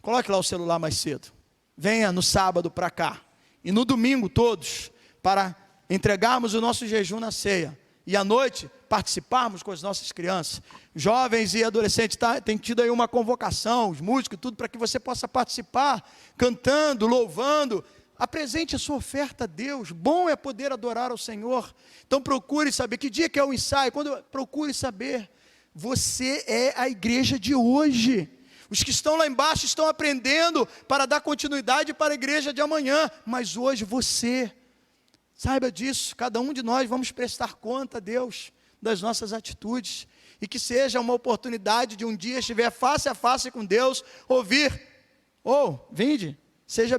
coloque lá o celular mais cedo. Venha no sábado para cá. E no domingo todos, para entregarmos o nosso jejum na ceia. E à noite, participarmos com as nossas crianças. Jovens e adolescentes, tem tido aí uma convocação, os músicos, tudo, para que você possa participar, cantando, louvando. Apresente a sua oferta a Deus. Bom é poder adorar ao Senhor. Então procure saber, que dia que é o ensaio? Procure saber, você é a igreja de hoje. Os que estão lá embaixo estão aprendendo para dar continuidade para a igreja de amanhã. Mas hoje você, saiba disso, cada um de nós vamos prestar conta a Deus das nossas atitudes. E que seja uma oportunidade de um dia estiver face a face com Deus, ouvir, vinde, seja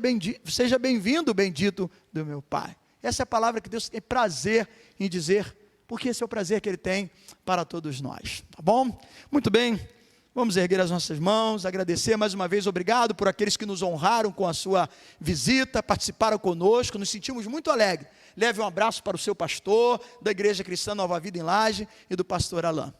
bem-vindo, bendito do meu Pai. Essa é a palavra que Deus tem prazer em dizer, porque esse é o prazer que Ele tem para todos nós, tá bom? Muito bem, vamos erguer as nossas mãos, agradecer mais uma vez, obrigado por aqueles que nos honraram com a sua visita, participaram conosco, nos sentimos muito alegres. Leve um abraço para o seu pastor, da Igreja Cristã Nova Vida em Laje e do pastor Alain.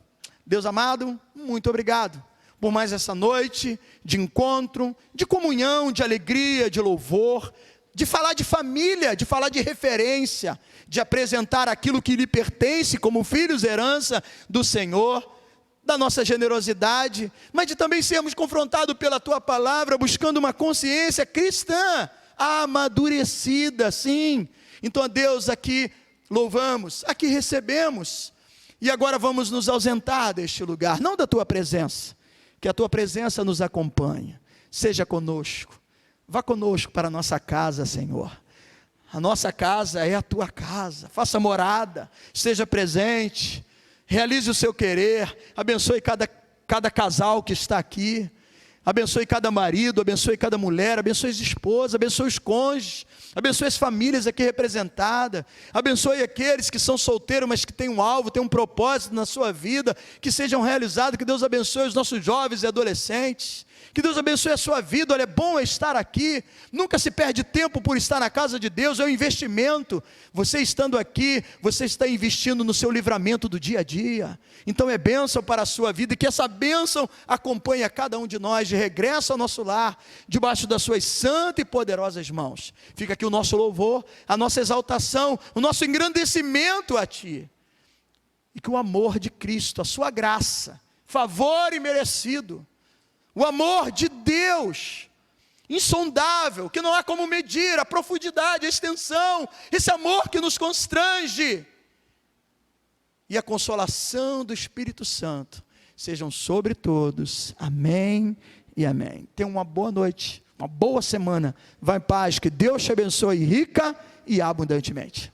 Deus amado, muito obrigado por mais essa noite de encontro, de comunhão, de alegria, de louvor, de falar de família, de falar de referência, de apresentar aquilo que lhe pertence como filhos herança do Senhor, da nossa generosidade, mas de também sermos confrontados pela Tua palavra, buscando uma consciência cristã, amadurecida, sim. Então, a Deus, aqui louvamos, aqui recebemos, e agora vamos nos ausentar deste lugar, não da Tua presença, que a Tua presença nos acompanhe, seja conosco, vá conosco para a nossa casa, Senhor. A nossa casa é a Tua casa, faça morada, esteja presente, realize o seu querer, abençoe cada casal que está aqui, abençoe cada marido, abençoe cada mulher, abençoe as esposas, abençoe os cônjuges, abençoe as famílias aqui representadas, abençoe aqueles que são solteiros, mas que têm um alvo, têm um propósito na sua vida, que sejam realizados. Que Deus abençoe os nossos jovens e adolescentes, que Deus abençoe a sua vida. Olha, é bom estar aqui, nunca se perde tempo por estar na casa de Deus, é um investimento. Você estando aqui, você está investindo no seu livramento do dia a dia, então é bênção para a sua vida, e que essa bênção acompanhe a cada um de nós, de regresso ao nosso lar, debaixo das suas santas e poderosas mãos. Fica aqui o nosso louvor, a nossa exaltação, o nosso engrandecimento a Ti, e que o amor de Cristo, a sua graça, favor imerecido, o amor de Deus, insondável, que não há como medir a profundidade, a extensão, esse amor que nos constrange, e a consolação do Espírito Santo, sejam sobre todos, amém e amém. Tenha uma boa noite, uma boa semana, vá em paz, que Deus te abençoe rica e abundantemente.